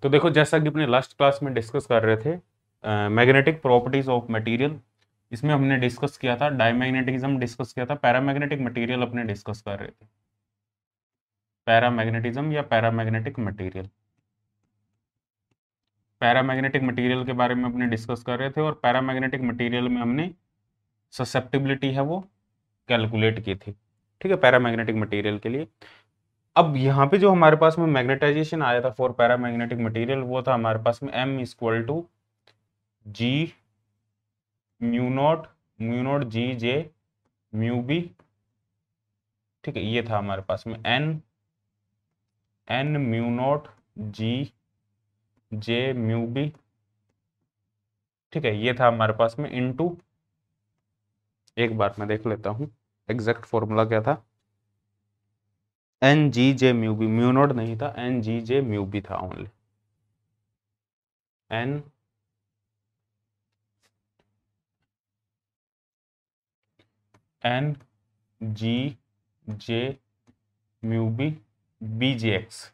तो देखो, जैसा कि अपने लास्ट क्लास में डिस्कस कर रहे थे मैग्नेटिक प्रॉपर्टीज ऑफ मटेरियल, इसमें हमने डिस्कस किया था डायमैग्नेटिज्म, डिस्कस किया था पैरामैग्नेटिक मटेरियल अपने डिस्कस कर रहे थे, पैरामैग्नेटिज्म या पैरामैग्नेटिक मटेरियल। पैरामैग्नेटिक मटेरियल के बारे में अपने डिस्कस कर रहे थे और पैरामैग्नेटिक मटेरियल में हमने ससेप्टिबिलिटी है वो कैलकुलेट की थी, ठीक है, पैरामैग्नेटिक मटेरियल के लिए। अब यहाँ पे जो हमारे पास में मैग्नेटाइजेशन आया था फॉर पैरामैग्नेटिक मटेरियल, वो था हमारे पास में m equal to g mu not g J mu B, ठीक है, ये था हमारे पास में N mu not g J mu B, ठीक है, ये था हमारे पास में इनटू, एक बार मैं देख लेता हूँ एग्जैक्ट फॉर्मूला क्या था, N G J mu B, mu naught नहीं था, N G J mu B था only, N G J mu B B J X,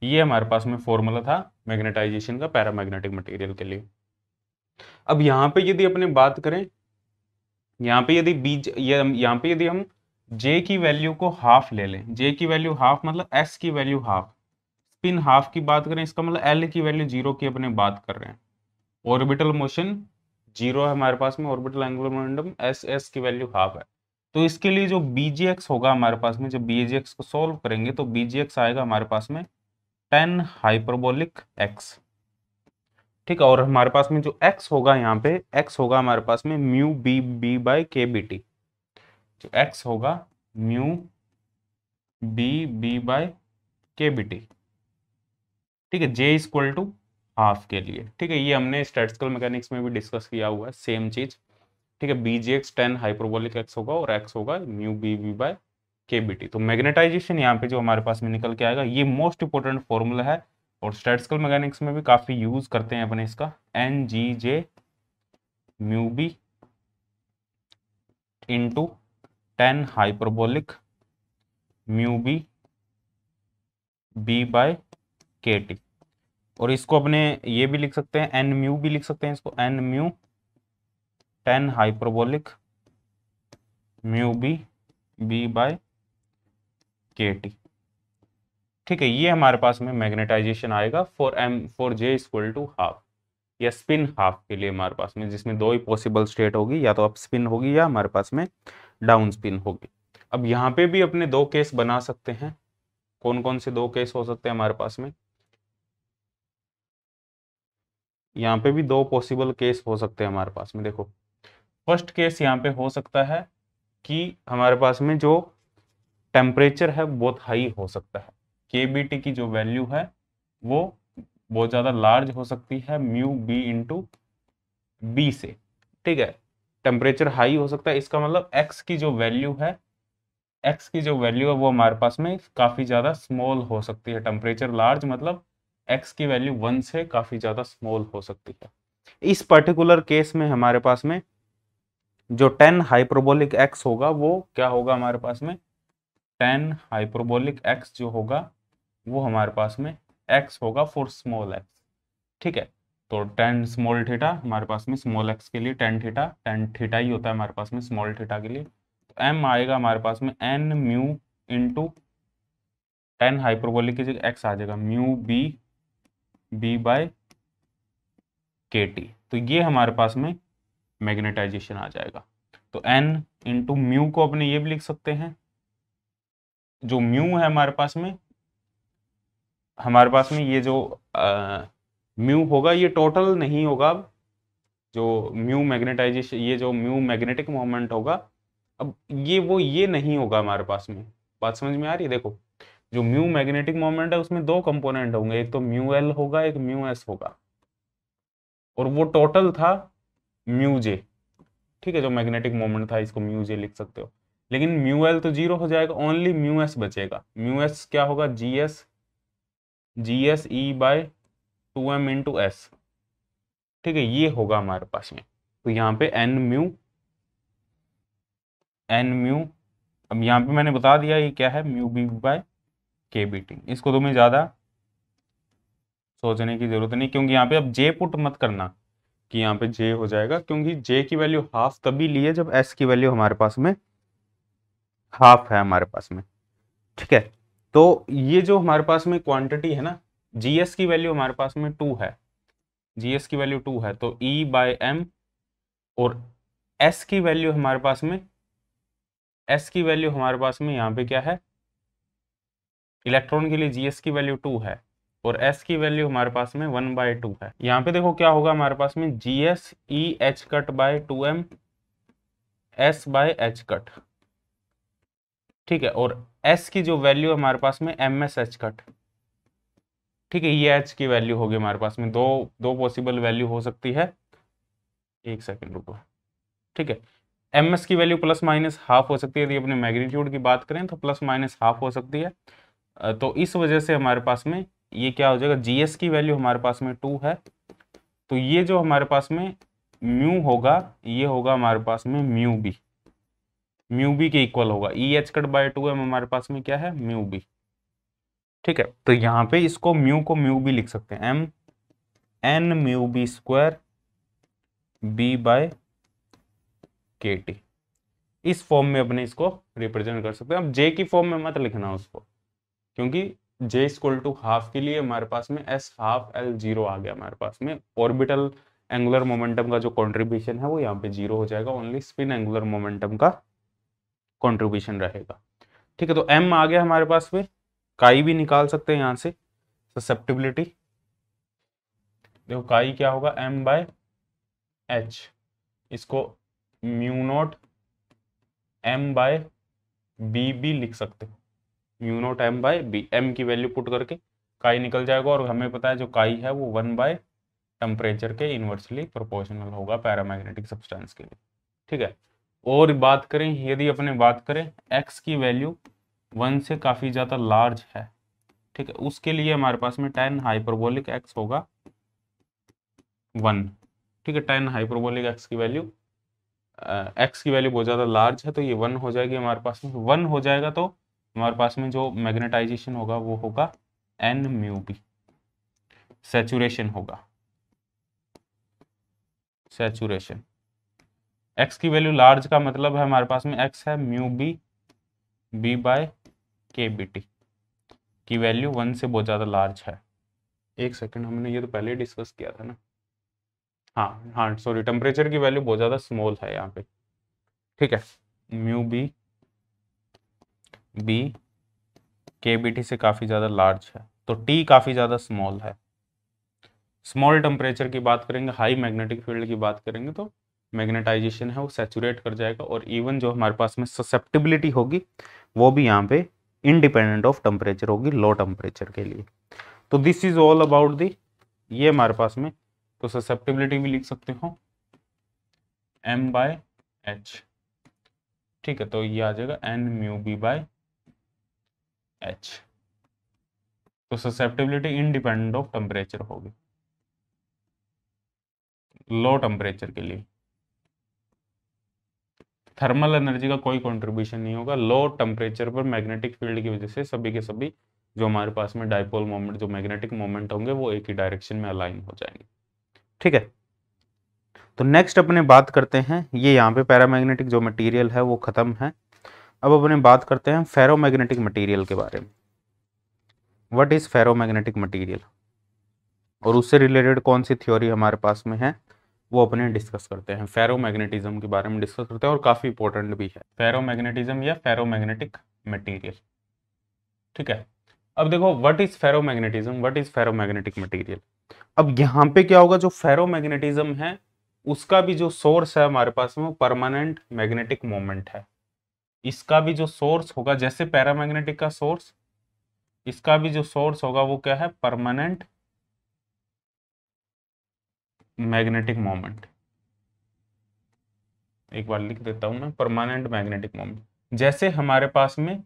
ये हमारे पास में फॉर्मूला था मैग्नेटाइजेशन का पैरामैग्नेटिक मटेरियल के लिए। अब यहाँ पे यदि अपने बात करें, यहाँ पे यदि बीज यहाँ पे यदि हम जे की वैल्यू को हाफ ले लें, जे की वैल्यू हाफ मतलब एस की वैल्यू हाफ, स्पिन हाफ की बात करें, इसका मतलब एल की वैल्यू जीरो की अपने बात कर रहे हैं, ऑर्बिटल मोशन जीरो है हमारे पास में, orbital angular momentum S S की वैल्यू हाफ है। तो इसके लिए जो बीजीएक्स होगा हमारे पास में, जब बीजीएक्स को सॉल्व करेंगे तो बीजीएक्स आएगा हमारे पास में 10 हाइपरबोलिक एक्स, ठीक है, और हमारे पास में जो x होगा, यहाँ पे x होगा हमारे पास में म्यू बी बी बाई के बी टी, जो x होगा म्यू बी बी बाई के बी टी, ठीक है, j इक्वल टू हाफ के लिए, ठीक है, ये हमने स्टैटिस्टिकल मैकेनिक्स में भी डिस्कस किया हुआ है सेम चीज, ठीक है, बी जी एक्स 10 हाइपरबोलिक एक्स होगा और x होगा म्यू बी बी बाई के बी टी। तो मैग्नेटाइजेशन यहाँ पे जो हमारे पास में निकल के आएगा, ये मोस्ट इंपोर्टेंट फॉर्मूला है और स्टैटिस्टिकल मैकेनिक्स में भी काफी यूज करते हैं अपने इसका, N G J mu B into 10 hyperbolic mu B B by K T, और इसको अपने ये भी लिख सकते हैं, एन म्यू भी लिख सकते हैं इसको, N mu 10 hyperbolic mu B B by K T, ठीक है, ये हमारे पास में मैग्नेटाइजेशन आएगा for J equal to half या स्पिन हाफ के लिए हमारे पास में, जिसमें दो ही पॉसिबल स्टेट होगी, या तो अप स्पिन होगी या हमारे पास में डाउन स्पिन होगी। अब यहाँ पे भी अपने दो केस बना सकते हैं, कौन कौन से दो केस हो सकते हैं हमारे पास में, यहाँ पे भी दो पॉसिबल केस हो सकते हैं हमारे पास में। देखो, फर्स्ट केस यहाँ पे हो सकता है कि हमारे पास में जो टेम्परेचर है बहुत हाई हो सकता है, केबीटी की जो वैल्यू है वो बहुत ज़्यादा लार्ज हो सकती है म्यू बी इंटू बी से, ठीक है, टेम्परेचर हाई हो सकता है, इसका मतलब एक्स की जो वैल्यू है, एक्स की जो वैल्यू है वो हमारे पास में काफ़ी ज़्यादा स्मॉल हो सकती है, टेम्परेचर लार्ज मतलब एक्स की वैल्यू 1 से काफ़ी ज़्यादा स्मॉल हो सकती है। इस पर्टिकुलर केस में हमारे पास में जो 10 हाइपरबोलिक एक्स होगा वो क्या होगा हमारे पास में, 10 हाइपरबोलिक एक्स जो होगा वो हमारे पास में एक्स होगा फॉर स्मॉल एक्स, ठीक है, तो 10 स्मॉल थीटा हमारे पास में स्मॉल एक्स के लिए 10 थीटा ही होता है हमारे पास में स्मॉल थीटा के लिए, तो एम आएगा हमारे पास में एन म्यू इंटू 10 हाइपरबोलिक की जगह एक्स आ जाएगा mu B B by K T, तो ये हमारे पास में मैग्नेटाइजेशन आ जाएगा। तो एन इंटू म्यू को अपने ये भी लिख सकते हैं, जो म्यू है हमारे पास में ये जो म्यू होगा ये टोटल नहीं होगा, अब जो म्यू मैग्नेटाइजेशन, ये जो म्यू मैग्नेटिक मोमेंट होगा, अब ये नहीं होगा हमारे पास में, बात समझ में आ रही है। देखो, जो म्यू मैग्नेटिक मोमेंट है उसमें दो कंपोनेंट होंगे, एक तो म्यू एल होगा, एक म्यू एस होगा, और वो टोटल था म्यू जे, ठीक है, जो मैग्नेटिक मोमेंट था इसको म्यू जे लिख सकते हो, लेकिन म्यू एल तो जीरो हो जाएगा, ओनली म्यू एस बचेगा, म्यू एस क्या होगा, G S E bye 2m into S, ठीक है, ये होगा हमारे पास में। तो यहाँ पे एन म्यू, अब यहाँ पे मैंने बता दिया ये क्या है, mu B by K B T, इसको तुम्हें ज़्यादा सोचने की जरूरत नहीं, क्योंकि यहाँ पे अब जे पुट मत करना कि यहाँ पे जे हो जाएगा, क्योंकि जे की वैल्यू हाफ तभी ली है जब एस की वैल्यू हमारे पास में हाफ है हमारे पास में। ठीक है, तो ये जो हमारे पास में क्वांटिटी है ना, जीएस की वैल्यू हमारे पास में 2 है, जीएस की वैल्यू 2 है, तो ई बाय एम, और एस की वैल्यू हमारे पास में, एस की वैल्यू हमारे पास में यहाँ पे क्या है, इलेक्ट्रॉन के लिए जीएस की वैल्यू 2 है और एस की वैल्यू हमारे पास में 1/2 है। यहाँ पे देखो क्या होगा हमारे पास में, GS E H cut by 2m S by H cut. ठीक है, और एस की जो वैल्यू हमारे पास में एम एस एच कट। ठीक है, ये एच की वैल्यू होगी हमारे पास में, दो पॉसिबल वैल्यू हो सकती है, एक सेकेंड रुको। ठीक है, एम एस की वैल्यू प्लस माइनस हाफ हो सकती है, यदि अपने मैग्नीट्यूड की बात करें तो प्लस माइनस हाफ हो सकती है। तो इस वजह से हमारे पास में ये क्या हो जाएगा, जीएस की वैल्यू हमारे पास में 2 है, तो ये जो हमारे पास में म्यू होगा, ये होगा हमारे पास में म्यू बी, म्यू बी के इक्वल होगा, E H cut by 2m हमारे पास में क्या है, म्यू बी। ठीक है, तो यहाँ पे इसको म्यू बी लिख सकते हैं, M N mu B square B by K T, इस फॉर्म में अपने इसको रिप्रेजेंट कर सकते हैं। अब जे की फॉर्म में मत लिखना उसको, क्योंकि जे इक्वल टू हाफ के लिए हमारे पास में एस हाफ एल जीरो आ गया हमारे पास में, ऑर्बिटल एंगुलर मोमेंटम का जो कंट्रीब्यूशन है वो यहाँ पे जीरो हो जाएगा, ओनली स्पिन एंगुलर मोमेंटम का कंट्रीब्यूशन रहेगा। ठीक है, तो एम आ गया हमारे पास में, काई भी निकाल सकते हैं यहाँ से, ससेप्टिबिलिटी देखो काई क्या होगा, एम बाय एच, इसको mu naught M by B भी लिख सकते हो, mu naught M by B, M की वैल्यू पुट करके काई निकल जाएगा, और हमें पता है जो काई है वो 1 टेम्परेचर के इन्वर्सली प्रोपोर्शनल होगा पैरामैग्नेटिक सब्सटेंस के लिए। ठीक है, और बात करें, यदि अपने बात करें एक्स की वैल्यू 1 से काफ़ी ज़्यादा लार्ज है, ठीक है, उसके लिए हमारे पास में tan हाइपरबोलिक एक्स होगा 1। ठीक है, tan हाइपरबोलिक एक्स की वैल्यू, एक्स की वैल्यू बहुत ज़्यादा लार्ज है, तो ये 1 हो जाएगी हमारे पास में, 1 हो जाएगा तो हमारे पास में जो मैग्नेटाइजेशन होगा वो होगा एन म्यू बी, सैचुरेशन होगा, सैचुरेशन। एक्स की वैल्यू लार्ज का मतलब है हमारे पास में एक्स है mu B B by K B T की वैल्यू 1 से बहुत ज़्यादा लार्ज है। एक सेकंड, हमने ये तो पहले ही डिस्कस किया था ना, हाँ हाँ सॉरी, टेम्परेचर की वैल्यू बहुत ज़्यादा स्मॉल है यहाँ पे। ठीक है, म्यू बी बी के बी टी से काफ़ी ज़्यादा लार्ज है, तो टी काफ़ी ज़्यादा स्मॉल है। स्मॉल टेम्परेचर की बात करेंगे, हाई मैग्नेटिक फील्ड की बात करेंगे, तो मैग्नेटाइजेशन है वो सैचुरेट कर जाएगा, और इवन जो हमारे पास में ससेप्टिबिलिटी होगी वो भी यहाँ पे इंडिपेंडेंट ऑफ टेम्परेचर होगी, लो टेम्परेचर के लिए। तो this is all about the, ये हमारे पास में, तो ससेप्टिबिलिटी भी लिख सकते हो एम बाय एच। ठीक है, तो ये आ जाएगा N mu B by H, तो ससेप्टिबिलिटी इंडिपेंडेंट ऑफ टेम्परेचर होगी लो टेम्परेचर के लिए। थर्मल एनर्जी का कोई कंट्रीब्यूशन नहीं होगा, लो टेम्परेचर पर मैग्नेटिक फील्ड की वजह से सभी के सभी जो हमारे पास में डाइपोल मोमेंट, जो मैग्नेटिक मोमेंट होंगे वो एक ही डायरेक्शन में अलाइन हो जाएंगे। ठीक है, तो नेक्स्ट अपने बात करते हैं, ये यहाँ पे पैरामैग्नेटिक जो मटेरियल है वो खत्म है। अब अपने बात करते हैं फेरोमैग्नेटिक मटेरियल के बारे में। व्हाट इज फेरोमैग्नेटिक मटेरियल, और उससे रिलेटेड कौन सी थ्योरी हमारे पास में है वो अपने डिस्कस करते हैं। फेरोमैग्नेटिज्म के बारे में डिस्कस करते हैं, और काफ़ी इंपॉर्टेंट भी है फेरोमैग्नेटिज्म या फेरोमैग्नेटिक मटेरियल। ठीक है, अब देखो what is ferromagnetism, what is ferromagnetic material. अब यहाँ पे क्या होगा, जो फेरोमैग्नेटिज्म है उसका भी जो सोर्स है हमारे पास में वो परमानेंट मैग्नेटिक मोमेंट है। इसका भी जो सोर्स होगा, जैसे पैरामैग्नेटिक का सोर्स, इसका भी जो सोर्स होगा वो क्या है, परमानेंट मैग्नेटिक मोमेंट। एक बार लिख देता हूं मैं, परमानेंट मैग्नेटिक मोमेंट। जैसे हमारे पास में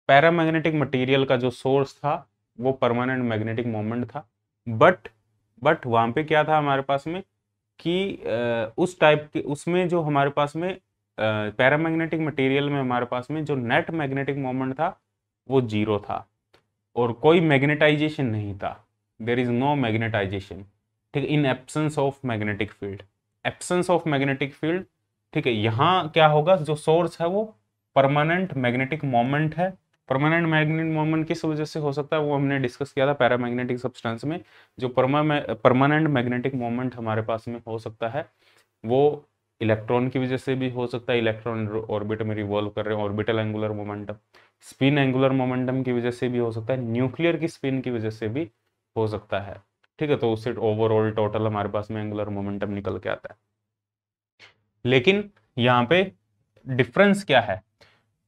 पैरामैग्नेटिक मटेरियल का जो सोर्स था वो परमानेंट मैग्नेटिक मोमेंट था, बट वहां पे क्या था हमारे पास में कि उस टाइप के, उसमें जो हमारे पास में पैरामैग्नेटिक मटेरियल में हमारे पास में जो नेट मैग्नेटिक मोमेंट था वो जीरो था। और कोई मैग्नेटाइजेशन नहीं था, देर इज नो मैग्नेटाइजेशन, ठीक है, इन absence of magnetic field, absence of magnetic field, ठीक है। यहाँ क्या होगा, जो सोर्स है वो परमानेंट मैग्नेटिक मोमेंट है। परमानेंट मैग्नेटिक मोमेंट किस वजह से हो सकता है, वो हमने डिस्कस किया था पैरामैग्नेटिक सब्सटेंस में। जो परमानेंट मैग्नेटिक मोमेंट हमारे पास में हो सकता है वो इलेक्ट्रॉन की वजह से भी हो सकता है, इलेक्ट्रॉन ऑर्बिट में रिवॉल्व कर रहे हैं, orbital angular momentum, spin angular momentum की वजह से भी हो सकता है, न्यूक्लियर की स्पिन की वजह से भी हो सकता है, ठीक है। तो उससे ओवरऑल टोटल हमारे पास में एंगुलर मोमेंटम निकल के आता है। लेकिन यहाँ पे डिफरेंस क्या है,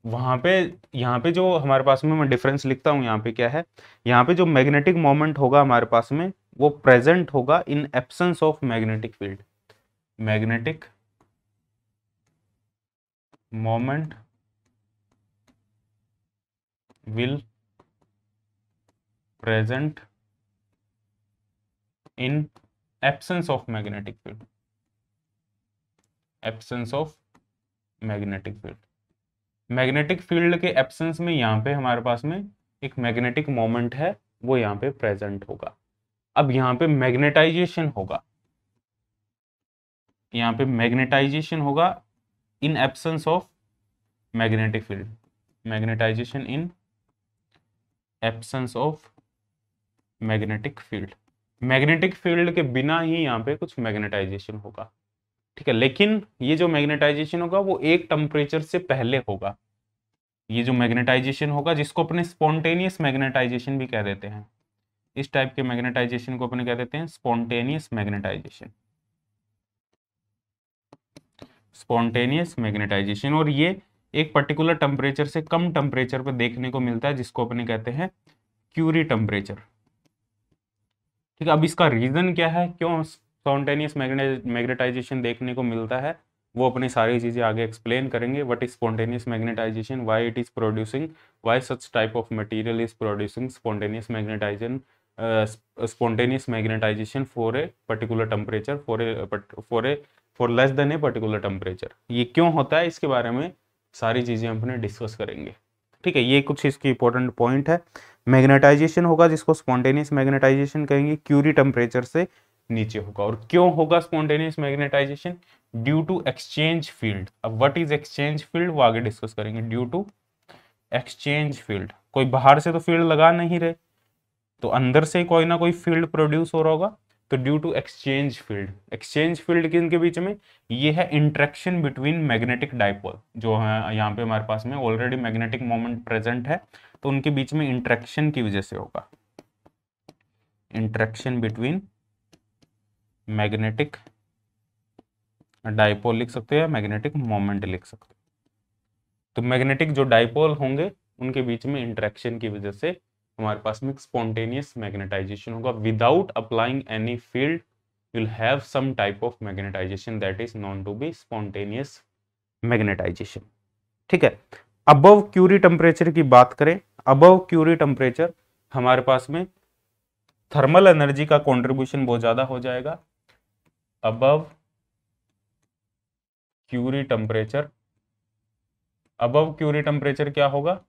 वहां पे, यहाँ पे जो हमारे पास में, मैं डिफरेंस लिखता हूं, यहाँ पे क्या है, यहाँ पे जो मैग्नेटिक मोमेंट होगा हमारे पास में वो प्रेजेंट होगा in absence of magnetic field. Magnetic moment will present in absence of magnetic field, absence of magnetic field। Magnetic field के एब्सेंस में यहाँ पे हमारे पास में एक मैग्नेटिक मोमेंट है, वो यहाँ पे प्रेजेंट होगा। अब यहाँ पे मैग्नेटाइजेशन होगा, यहाँ पे मैग्नेटाइजेशन होगा in absence of magnetic field, magnetisation in absence of magnetic field. Magnetic field के बिना ही यहाँ पे कुछ मैग्नेटाइजेशन होगा, ठीक है। लेकिन ये जो मैग्नेटाइजेशन होगा वो एक टेम्परेचर से पहले होगा। ये जो मैग्नेटाइजेशन होगा, जिसको अपने स्पॉन्टेनियस मैग्नेटाइजेशन भी कह देते हैं, इस टाइप के मैग्नेटाइजेशन को अपने कह देते हैं स्पॉन्टेनियस मैग्नेटाइजेशन, स्पॉन्टेनियस मैग्नेटाइजेशन। और ये एक पर्टिकुलर टेम्परेचर से कम टेम्परेचर पर देखने को मिलता है, जिसको अपने कहते हैं क्यूरी टेम्परेचर, ठीक है। अब इसका रीजन क्या है, क्यों स्पॉन्टेनियस मैग्नेटाइजेशन देखने को मिलता है, वो अपनी सारी चीजें आगे एक्सप्लेन करेंगे। What is spontaneous magnetisation, why it is producing, why such type of material is producing spontaneous magnetisation, spontaneous magnetisation for a particular temperature, for less than a particular temperature. ये क्यों होता है, इसके बारे में सारी चीजें अपने डिस्कस करेंगे, ठीक है। ये कुछ इसकी इंपॉर्टेंट पॉइंट है। मैग्नेटाइजेशन होगा जिसको स्पॉन्टेनियस मैग्नेटाइजेशन कहेंगे, क्यूरी टेम्परेचर से नीचे होगा। और क्यों होगा spontaneous magnetisation, due to exchange field. अब व्हाट इज एक्सचेंज फील्ड वो आगे डिस्कस करेंगे। ड्यू टू एक्सचेंज फील्ड, कोई बाहर से तो फील्ड लगा नहीं रहे, तो अंदर से कोई ना कोई फील्ड प्रोड्यूस हो रहा होगा, तो due to exchange field. Exchange field किनके बीच में, ये है इंटरेक्शन बिटवीन मैग्नेटिक डाइपोल, जो है यहाँ पे हमारे पास में ऑलरेडी मैग्नेटिक मोमेंट प्रेजेंट है, तो उनके बीच में इंटरेक्शन की वजह से होगा, इंटरेक्शन बिटवीन मैग्नेटिक डाइपोल लिख सकते हैं, मैग्नेटिक मोमेंट लिख सकते हैं। तो मैग्नेटिक जो डाइपोल होंगे उनके बीच में इंटरेक्शन की वजह से हमारे पास में स्पॉन्टेनियस मैग्नेटाइजेशन होगा। Without applying any field you'll have some type of magnetization that is known to be spontaneous magnetization, ठीक है। अबव क्यूरी टेम्परेचर की बात करें, अबव क्यूरी टेम्परेचर हमारे पास में थर्मल एनर्जी का कंट्रीब्यूशन बहुत ज्यादा हो जाएगा। Above Curie temperature, above Curie temperature क्या होगा,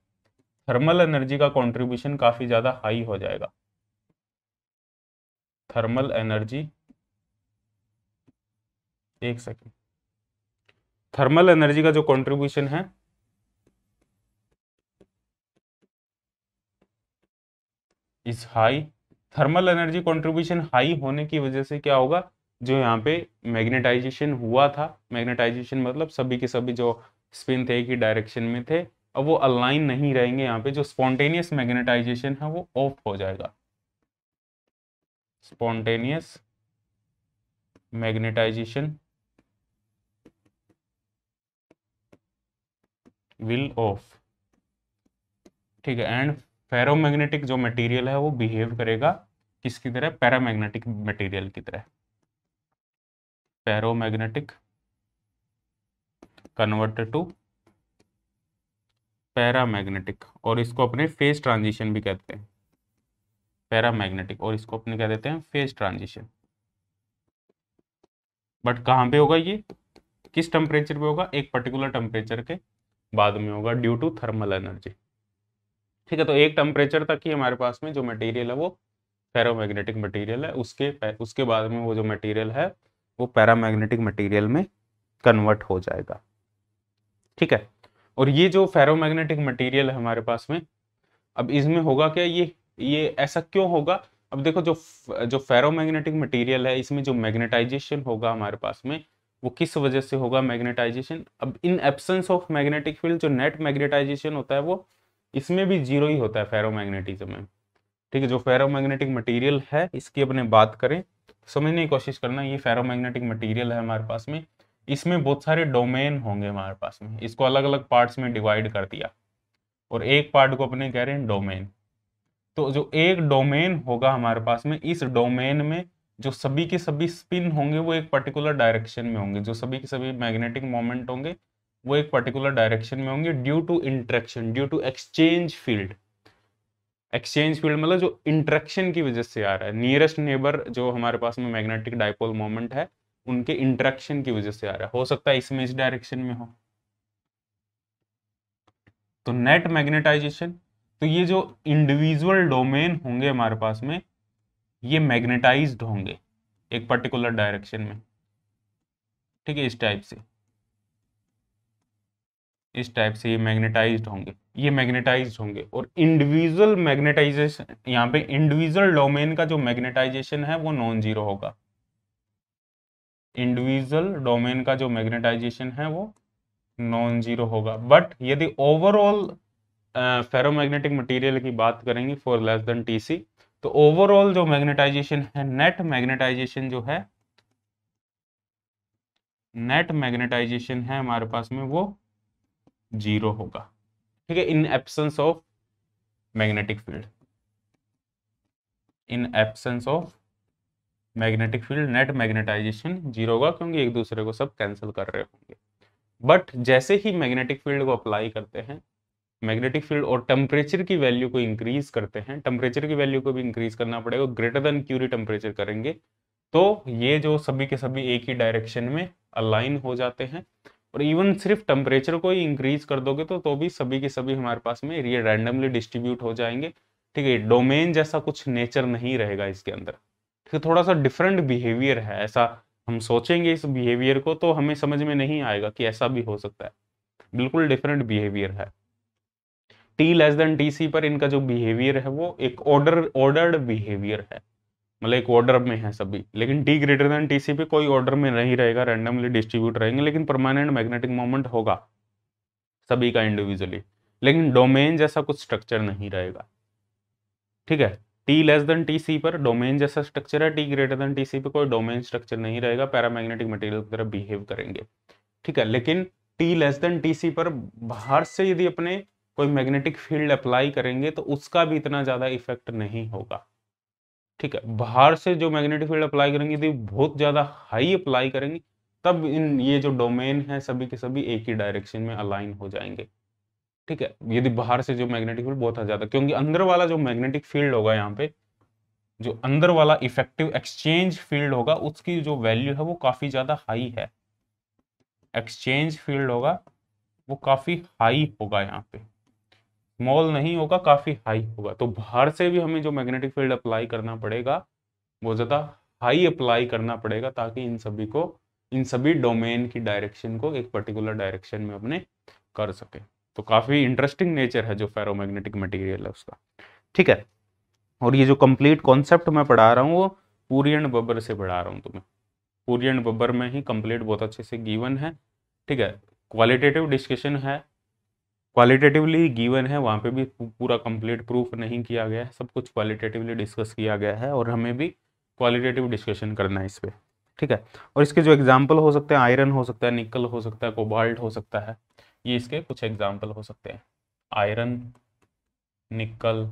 थर्मल एनर्जी का कंट्रीब्यूशन काफी ज्यादा हाई हो जाएगा। थर्मल एनर्जी, एक सेकेंड, थर्मल एनर्जी का जो कंट्रीब्यूशन है is high. Thermal energy contribution high होने की वजह से क्या होगा, जो यहाँ पे मैग्नेटाइजेशन हुआ था, मैग्नेटाइजेशन मतलब सभी के सभी जो स्पिन थे एक ही डायरेक्शन में थे, अब वो अलाइन नहीं रहेंगे। यहाँ पे जो स्पॉन्टेनियस मैग्नेटाइजेशन है वो ऑफ हो जाएगा, स्पॉन्टेनियस मैग्नेटाइजेशन विल ऑफ, ठीक है। एंड फेरोमैग्नेटिक जो मटेरियल है वो बिहेव करेगा किसकी तरह, पैरामैग्नेटिक मटेरियल की तरह, पैरोमैग्नेटिक कन्वर्टेड टू पैरामैग्नेटिक, और इसको अपने फेज ट्रांजिशन भी कहते हैं, पैरामैग्नेटिक, और इसको अपने कह देते हैं फेज ट्रांजिशन। बट कहाँ पे होगा ये, किस टेम्परेचर पे होगा, एक पर्टिकुलर टेम्परेचर के बाद में होगा, ड्यू टू थर्मल एनर्जी, ठीक है, तो एक टेम्परेचर तक ही हमारे पास में जो मटेरियल है वो फेरोमैग्नेटिक मटेरियल है, उसके बाद में वो जो मटेरियल है वो पैरामैग्नेटिक मटेरियल में कन्वर्ट हो जाएगा। ठीक है, और ये जो फेरोमैग्नेटिक मटेरियल है हमारे पास में, अब इसमें होगा क्या, ये ऐसा क्यों होगा? अब देखो, जो फेरोमैग्नेटिक मटेरियल है इसमें जो मैग्नेटाइजेशन होगा हमारे पास में, वो किस वजह से होगा मैग्नेटाइजेशन? अब इन एब्सेंस ऑफ मैग्नेटिक फील्ड जो नेट मैग्नेटाइजेशन होता है वो इसमें भी जीरो ही होता है फेरोमैग्नेटिज्म में। ठीक है, जो फेरोमैग्नेटिक मटेरियल है इसकी अपने बात करें, समझने की कोशिश करना। ये फेरोमैग्नेटिक मटेरियल है हमारे पास में, इसमें बहुत सारे डोमेन होंगे हमारे पास में, इसको अलग अलग पार्ट्स में डिवाइड कर दिया और एक पार्ट को अपने कह रहे हैं डोमेन। तो जो एक डोमेन होगा हमारे पास में, इस डोमेन में जो सभी के सभी स्पिन होंगे वो एक पर्टिकुलर डायरेक्शन में होंगे, जो सभी के सभी मैग्नेटिक मोमेंट होंगे वो एक पर्टिकुलर डायरेक्शन में होंगे, due to interaction, due to exchange field. Exchange field मतलब जो इंटरेक्शन की वजह से आ रहा है, नियरेस्ट नेबर जो हमारे पास में मैग्नेटिक डाइपोल मोमेंट है उनके इंटरेक्शन की वजह से आ रहा है। हो सकता है इसमें इस डायरेक्शन में हो, तो नेट मैग्नेटाइजेशन। तो ये जो इंडिविजुअल डोमेन होंगे हमारे पास में ये मैग्नेटाइज्ड होंगे एक पर्टिकुलर डायरेक्शन में। ठीक है, इस टाइप से ये मैग्नेटाइज्ड होंगे और इंडिविजुअल मैग्नेटाइजेशन, यहाँ पे इंडिविजुअल डोमेन का जो मैग्नेटाइजेशन है वो नॉन जीरो होगा। इंडिविजुअल डोमेन का जो मैग्नेटाइजेशन है वो नॉन जीरो होगा, बट यदि ओवरऑल फेरोमैग्नेटिक मटेरियल की बात करेंगे फॉर लेस देन टीसी, तो ओवरऑल जो मैग्नेटाइजेशन है, नेट मैग्नेटाइजेशन जो है, नेट मैग्नेटाइजेशन है हमारे पास में वो जीरो होगा। ठीक है, इन absence of magnetic field, in absence of magnetic field net magnetization zero होगा, क्योंकि एक दूसरे को सब कैंसिल कर रहे होंगे। बट जैसे ही मैग्नेटिक फील्ड को अप्लाई करते हैं, मैग्नेटिक फील्ड और टेम्परेचर की वैल्यू को इंक्रीज करते हैं, टेम्परेचर की वैल्यू को भी इंक्रीज करना पड़ेगा, ग्रेटर देन क्यूरी टेम्परेचर करेंगे, तो ये जो सभी के सभी एक ही डायरेक्शन में अलाइन हो जाते हैं। और इवन सिर्फ टेम्परेचर को ही इंक्रीज कर दोगे तो भी सभी के सभी हमारे पास में ये रैंडमली डिस्ट्रीब्यूट हो जाएंगे। ठीक है, डोमेन जैसा कुछ नेचर नहीं रहेगा इसके अंदर। ठीक है, थोड़ा सा डिफरेंट बिहेवियर है, ऐसा हम सोचेंगे इस बिहेवियर को तो हमें समझ में नहीं आएगा कि ऐसा भी हो सकता है, बिल्कुल डिफरेंट बिहेवियर है। T less than T C पर इनका जो बिहेवियर है वो एक ऑर्डर्ड बिहेवियर है, मतलब एक ऑर्डर में है सभी, लेकिन T greater than T C पे कोई ऑर्डर में नहीं रहेगा, रैंडमली डिस्ट्रीब्यूट रहेंगे, लेकिन परमानेंट मैग्नेटिक मोमेंट होगा सभी का इंडिविजुअली, लेकिन डोमेन जैसा कुछ स्ट्रक्चर नहीं रहेगा। ठीक है, T less than T C पर डोमेन जैसा स्ट्रक्चर है, T greater than T C पे कोई डोमेन स्ट्रक्चर नहीं रहेगा, पैरामैग्नेटिक मटेरियल की तरह बिहेव करेंगे। ठीक है, लेकिन T less than T C पर बाहर से यदि अपने कोई मैग्नेटिक फील्ड अप्लाई करेंगे तो उसका भी इतना ज्यादा इफेक्ट नहीं होगा। ठीक है, बाहर से जो मैग्नेटिक फील्ड अप्लाई करेंगे यदि बहुत ज्यादा हाई अप्लाई करेंगे तब इन ये जो डोमेन है सभी के सभी एक ही डायरेक्शन में अलाइन हो जाएंगे। ठीक है, यदि बाहर से जो मैग्नेटिक फील्ड बहुत ज्यादा, क्योंकि अंदर वाला जो मैग्नेटिक फील्ड होगा, यहाँ पे जो अंदर वाला इफेक्टिव एक्सचेंज फील्ड होगा उसकी जो वैल्यू है वो काफी ज्यादा हाई है, एक्सचेंज फील्ड होगा वो काफी हाई होगा, यहाँ पे स्मॉल नहीं होगा, काफी हाई होगा। तो बाहर से भी हमें जो मैग्नेटिक फील्ड अप्लाई करना पड़ेगा वो ज्यादा हाई अप्लाई करना पड़ेगा, ताकि इन सभी डोमेन की डायरेक्शन को एक पर्टिकुलर डायरेक्शन में अपने कर सके। तो काफी इंटरेस्टिंग नेचर है जो फेरोमैग्नेटिक मटेरियल है उसका। ठीक है, और ये जो कंप्लीट कॉन्सेप्ट मैं पढ़ा रहा हूँ वो पुरी एंड बब्बर से पढ़ा रहा हूँ तुम्हें, पुरी एंड बब्बर में ही कंप्लीट बहुत अच्छे से गिवन है। ठीक है, क्वालिटेटिव डिस्कशन है, क्वालिटेटिवली गिवन है, वहाँ पे भी पूरा कंप्लीट प्रूफ नहीं किया गया है, सब कुछ क्वालिटेटिवली डिस्कस किया गया है और हमें भी क्वालिटेटिव डिस्कशन करना है इस पे। ठीक है, और इसके जो एग्जाम्पल हो सकते हैं, आयरन हो सकता है, निकल हो सकता है, कोबाल्ट हो सकता है, ये इसके कुछ एग्जाम्पल हो सकते हैं। आयरन, निकल,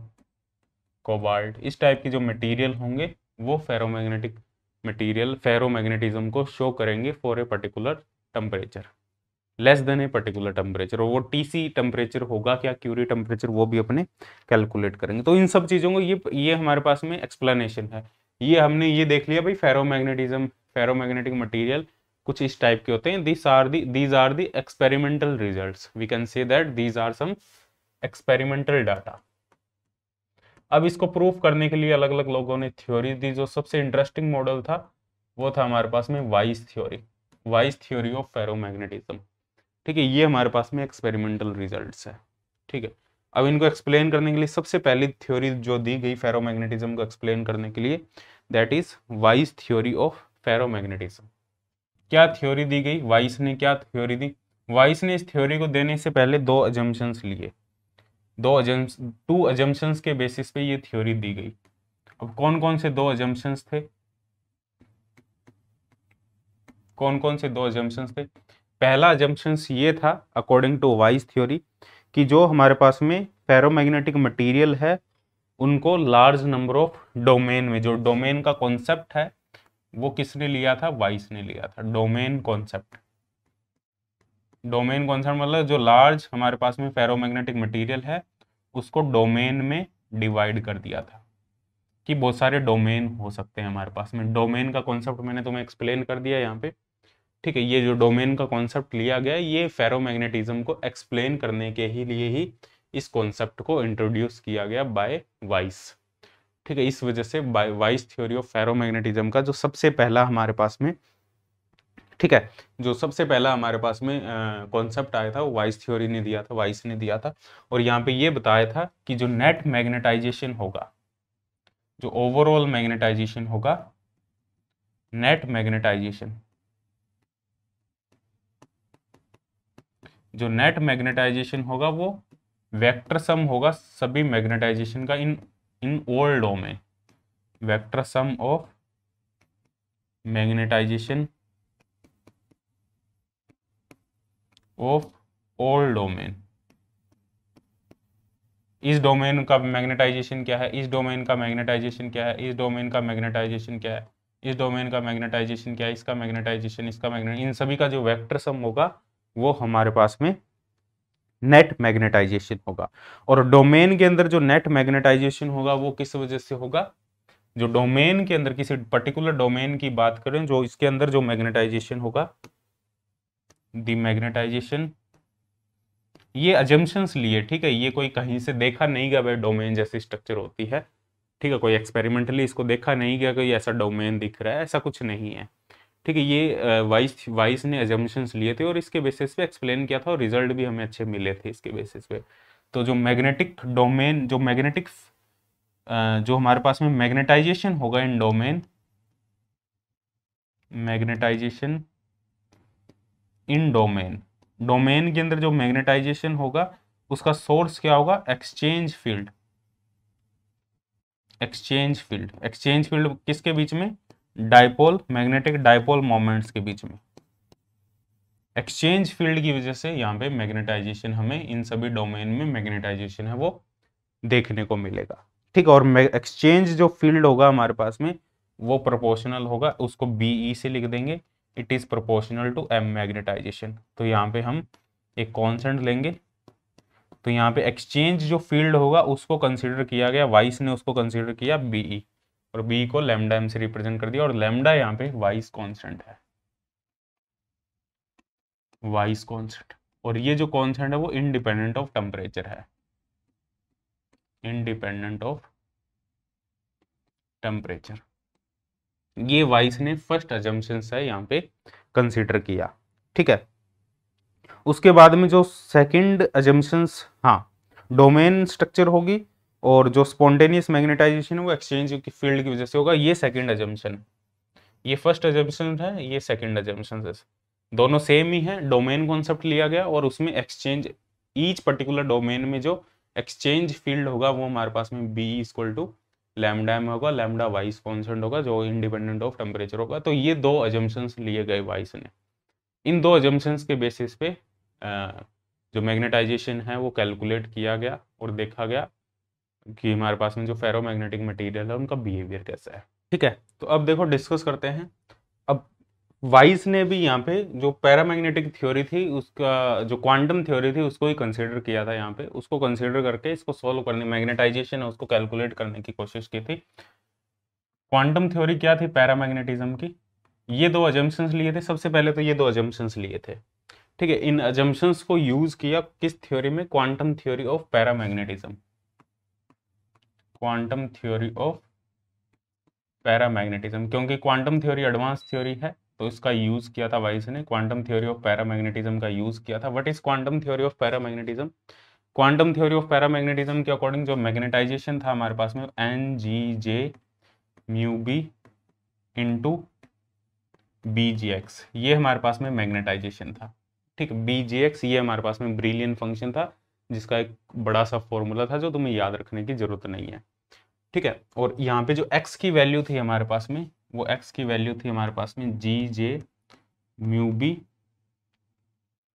कोबाल्ट, इस टाइप की जो मटेरियल होंगे वो फेरोमैग्नेटिज्म को शो करेंगे for a particular temperature, less than a particular temperature. और वो टीसी टेम्परेचर होगा क्या, क्यूरी टेम्परेचर, वो भी अपने कैलकुलेट करेंगे। तो इन सब चीज़ों को ये हमारे पास में एक्सप्लेनेशन है। ये हमने ये देख लिया भाई, फेरोमैग्नेटिक मटेरियल कुछ इस टाइप के होते हैं। These are the experimental results, we can say that these are some experimental data. अब इसको प्रूफ करने के लिए अलग अलग लोगों ने थ्योरी दी। जो सबसे इंटरेस्टिंग मॉडल था वो था हमारे पास में वाइस थ्योरी ऑफ फेरोमैग्नेटिज्म। ठीक है, ये हमारे पास में एक्सपेरिमेंटल रिजल्ट्स है। ठीक है, अब इनको एक्सप्लेन करने के लिए सबसे पहली थ्योरी जो दी गई फेरोमैग्नेटिज्म को एक्सप्लेन करने के लिए, that is vice theory of ferromagnetism. क्या थ्योरी दी गई, वाइस ने क्या थ्योरी दी? वाइस ने इस थ्योरी को देने से पहले दो अजम्पशंस लिए, टू अजम्पशंस के बेसिस पे ये थ्योरी दी गई। अब कौन कौन से दो अजम्पशंस थे? कौन कौन से दो अजम्पशंस थे? पहला अजम्पशंस ये था अकॉर्डिंग टू वाइस थ्योरी कि जो हमारे पास में फेरोमैग्नेटिक मटेरियल है उनको लार्ज नंबर ऑफ डोमेन में, जो डोमेन का कॉन्सेप्ट है वो किसने लिया था? वाइस ने लिया था। डोमेन कॉन्सेप्ट मतलब जो लार्ज हमारे पास में फेरोमैग्नेटिक मटेरियल है उसको डोमेन में डिवाइड कर दिया था कि बहुत सारे डोमेन हो सकते हैं हमारे पास में। डोमेन का कॉन्सेप्ट मैंने तुम्हें एक्सप्लेन कर दिया यहाँ पे। ठीक है, ये जो डोमेन का कॉन्सेप्ट लिया गया ये फेरोमैग्नेटिज्म को एक्सप्लेन करने के ही लिए ही इस कॉन्सेप्ट को इंट्रोड्यूस किया गया बाय वाइस। ठीक है, इस वजह से वाइस थ्योरी ऑफ फेरोमैग्नेटिज्म का जो सबसे पहला हमारे पास में, ठीक है, जो सबसे पहला हमारे पास में कॉन्सेप्ट आया था वो वाइस थ्योरी ने दिया था, वाइस ने दिया था। और यहाँ पे ये बताया था कि जो नेट मैग्नेटाइजेशन होगा, जो ओवरऑल मैग्नेटाइजेशन होगा, नेट मैग्नेटाइजेशन, जो नेट मैग्नेटाइजेशन होगा वो वेक्टर सम होगा सभी मैग्नेटाइजेशन का in in all domain. Vector sum of magnetization of all domain. इस डोमेन का मैग्नेटाइजेशन क्या है, इस डोमेन का मैग्नेटाइजेशन क्या है, इस डोमेन का मैग्नेटाइजेशन क्या है, इस डोमेन का मैग्नेटाइजेशन क्या है, इसका मैग्नेटाइजेशन, इसका मैग्नेटाइजेशन, इन सभी का जो वेक्टर सम होगा वो हमारे पास में नेट मैग्नेटाइजेशन होगा। और डोमेन के अंदर जो नेट मैग्नेटाइजेशन होगा वो किस वजह से होगा? जो डोमेन के अंदर किसी पर्टिकुलर डोमेन की बात करें, जो इसके अंदर जो मैग्नेटाइजेशन होगा, द मैग्नेटाइजेशन, ये अजम्पशंस लिए। ठीक है, ये कोई कहीं से देखा नहीं गया भाई डोमेन जैसी स्ट्रक्चर होती है। ठीक है, कोई एक्सपेरिमेंटली इसको देखा नहीं गया कोई ऐसा डोमेन दिख रहा है, ऐसा कुछ नहीं है। ठीक है, ये वाइस ने अजम्पशंस लिए थे और इसके बेसिस पे एक्सप्लेन किया था और रिजल्ट भी हमें अच्छे मिले थे इसके बेसिस पे। तो जो मैग्नेटिक डोमेन, जो मैग्नेटिक जो हमारे पास में मैग्नेटाइजेशन होगा इन डोमेन, मैग्नेटाइजेशन इन डोमेन, डोमेन के अंदर जो मैग्नेटाइजेशन होगा उसका सोर्स क्या होगा? Exchange field. एक्सचेंज फील्ड किसके बीच में? डाइपोल, मैग्नेटिक डाइपोल मोमेंट्स के बीच में। एक्सचेंज फील्ड की वजह से यहाँ पे मैग्नेटाइजेशन, हमें इन सभी डोमेन में मैग्नेटाइजेशन है वो देखने को मिलेगा। ठीक, और एक्सचेंज जो फील्ड होगा हमारे पास में वो प्रोपोर्शनल होगा, उसको बीई से लिख देंगे, it is proportional to M magnetisation. तो यहाँ पे हम एक कॉन्स्टेंट लेंगे, तो यहाँ पे एक्सचेंज जो फील्ड होगा उसको कंसीडर किया गया, वाइस ने उसको कंसीडर किया बीई, और बी को लैम्डा एम से रिप्रेजेंट कर दिया, और लैम्डा यहाँ पे वाइस कांस्टेंट है, वाइस कांस्टेंट। और ये जो कांस्टेंट है वो इंडिपेंडेंट ऑफ टेम्परेचर है, इंडिपेंडेंट ऑफ टेम्परेचर। ये वाइस ने फर्स्ट अजम्पशन है यहाँ पे कंसीडर किया। ठीक है, उसके बाद में जो सेकंड अजम्पशंस, हाँ, डोमेन स्ट्रक्चर होगी और जो स्पॉन्टेनियस मैग्नेटाइजेशन है वो एक्सचेंज की फील्ड की वजह से होगा। ये सेकंड अजम्पशन, ये फर्स्ट अजम्पशन है, ये सेकंड अजम्पशन है, दोनों सेम ही है। डोमेन कॉन्सेप्ट लिया गया और उसमें एक्सचेंज, ईच पर्टिकुलर डोमेन में जो एक्सचेंज फील्ड होगा वो हमारे पास में B equal to lambda M होगा, लैम्डा वाइस कॉन्स्टेंट होगा जो इंडिपेंडेंट ऑफ टेम्परेचर होगा। तो ये दो अजम्पशंस लिए गए वाइस ने। इन दो अजम्पशंस के बेसिस पे जो मैग्नेटाइजेशन है वो कैलकुलेट किया गया और देखा गया कि हमारे पास में जो फेरोमैग्नेटिक मटेरियल है उनका बिहेवियर कैसा है। ठीक है, तो अब देखो डिस्कस करते हैं। अब वाइस ने भी यहाँ पे जो पैरामैग्नेटिक थ्योरी थी उसका, जो क्वांटम थ्योरी थी उसको ही कंसीडर किया था। यहाँ पे उसको कंसीडर करके इसको सॉल्व करने, मैग्नेटाइजेशन है उसको कैलकुलेट करने की कोशिश की थी। क्वांटम थ्योरी क्या थी पैरामैग्नेटिज्म की? ये दो अजम्पशंस लिए थे, सबसे पहले तो ये दो अजम्पशंस लिए थे। ठीक है, इन अजम्पशंस को यूज किया किस थ्योरी में? Quantum theory of paramagnetism. Quantum theory of paramagnetism, क्योंकि क्वांटम थ्योरी एडवांस थ्योरी है तो इसका यूज किया था वाइस ने, क्वांटम थ्योरी ऑफ पैरामैग्नेटिज्म का यूज किया था। What is quantum theory of paramagnetism? Quantum theory of paramagnetism के अकॉर्डिंग जो मैग्नेटाइजेशन था हमारे पास में N G J mu B into B जी एक्स, ये हमारे पास में मैग्नेटाइजेशन था। ठीक है, बी जी एक्स ये हमारे पास में ब्रिलियन फंक्शन था जिसका एक बड़ा सा फॉर्मूला था जो तुम्हें याद रखने की जरूरत नहीं है। ठीक है, और यहाँ पे जो x की वैल्यू थी हमारे पास में, वो x की वैल्यू थी हमारे पास में जी जे म्यू बी,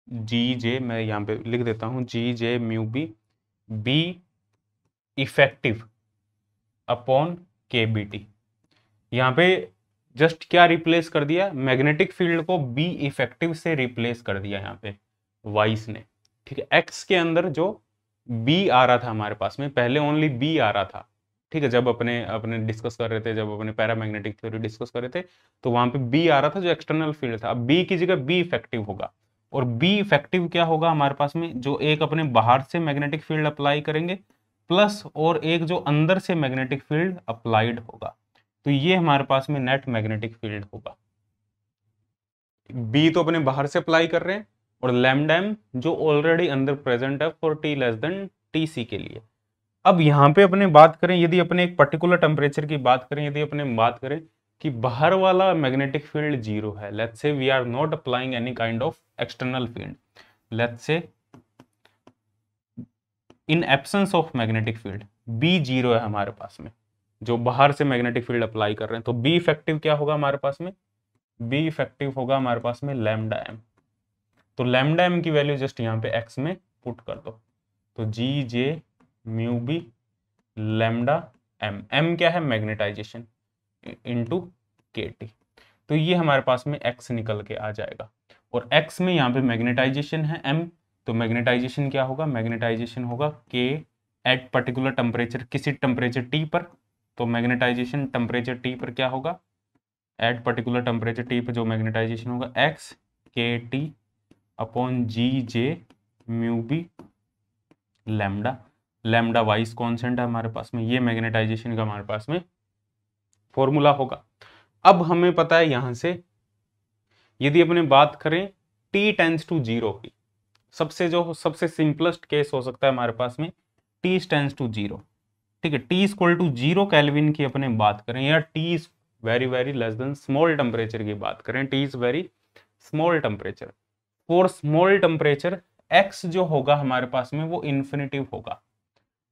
जी जे मैं यहाँ पे लिख देता हूँ G J mu B B effective upon K B T. यहाँ पे जस्ट क्या रिप्लेस कर दिया, मैग्नेटिक फील्ड को बी इफेक्टिव से रिप्लेस कर दिया यहाँ पे वाइस ने। ठीक है, एक्स के अंदर जो बी आ रहा था हमारे पास में, पहले ओनली बी आ रहा था। ठीक है, जब अपने अपने डिस्कस कर रहे थे, जब अपने पैरामैग्नेटिक थ्योरी डिस्कस कर रहे थे तो वहां पे बी आ रहा था जो एक्सटर्नल फील्ड था। अब बी की जगह बी इफेक्टिव होगा, और बी इफेक्टिव क्या होगा हमारे पास में, जो एक अपने बाहर से मैग्नेटिक फील्ड अप्लाई करेंगे प्लस और एक जो अंदर से मैग्नेटिक फील्ड अप्लाइड होगा, तो ये हमारे पास में नेट मैग्नेटिक फील्ड होगा। बी तो अपने बाहर से अप्लाई कर रहे हैं, और लैम्डा एम जो ऑलरेडी अंदर प्रेजेंट है for T less than T C के लिए। अब यहाँ पे अपने बात करें, यदि अपने एक पर्टिकुलर टेम्परेचर की बात करें, यदि अपने बात करें कि बाहर वाला मैग्नेटिक फील्ड जीरो है, let's say we are not applying any kind of external field, let's say in absence of magnetic field B zero है हमारे पास में, जो बाहर से मैग्नेटिक फील्ड अप्लाई कर रहे हैं, तो बी इफेक्टिव क्या होगा हमारे पास में, बी इफेक्टिव होगा हमारे पास में लैम्डा एम। तो लैम्डा एम की वैल्यू जस्ट यहाँ पे एक्स में पुट कर दो, तो G J mu B lambda M, M क्या है मैग्नेटाइजेशन, इंटू के टी। तो ये हमारे पास में एक्स निकल के आ जाएगा, और एक्स में यहाँ पे मैग्नेटाइजेशन है एम, तो मैग्नेटाइजेशन क्या होगा, मैग्नेटाइजेशन होगा के एट पर्टिकुलर टेम्परेचर, किसी टेम्परेचर टी पर, तो मैग्नेटाइजेशन टेम्परेचर टी पर क्या होगा, एट पर्टिकुलर टेम्परेचर टी पर जो मैग्नेटाइजेशन होगा X K T upon G J mu B lambda, lambda Weiss constant है हमारे पास में, ये मैग्नेटाइजेशन का हमारे पास में फॉर्मूला होगा। अब हमें पता है यहां से, यदि अपने बात करें t टेंस टू जीरो की, सबसे सिंपलेस्ट केस हो सकता है हमारे पास में t टेंस टू जीरो। ठीक है, t equal to zero kelvin की अपने बात करें, या t is very very less than small temperature की बात करें, t is very small temperature, for small temperature x जो होगा हमारे पास में वो इन्फिनिटिव होगा।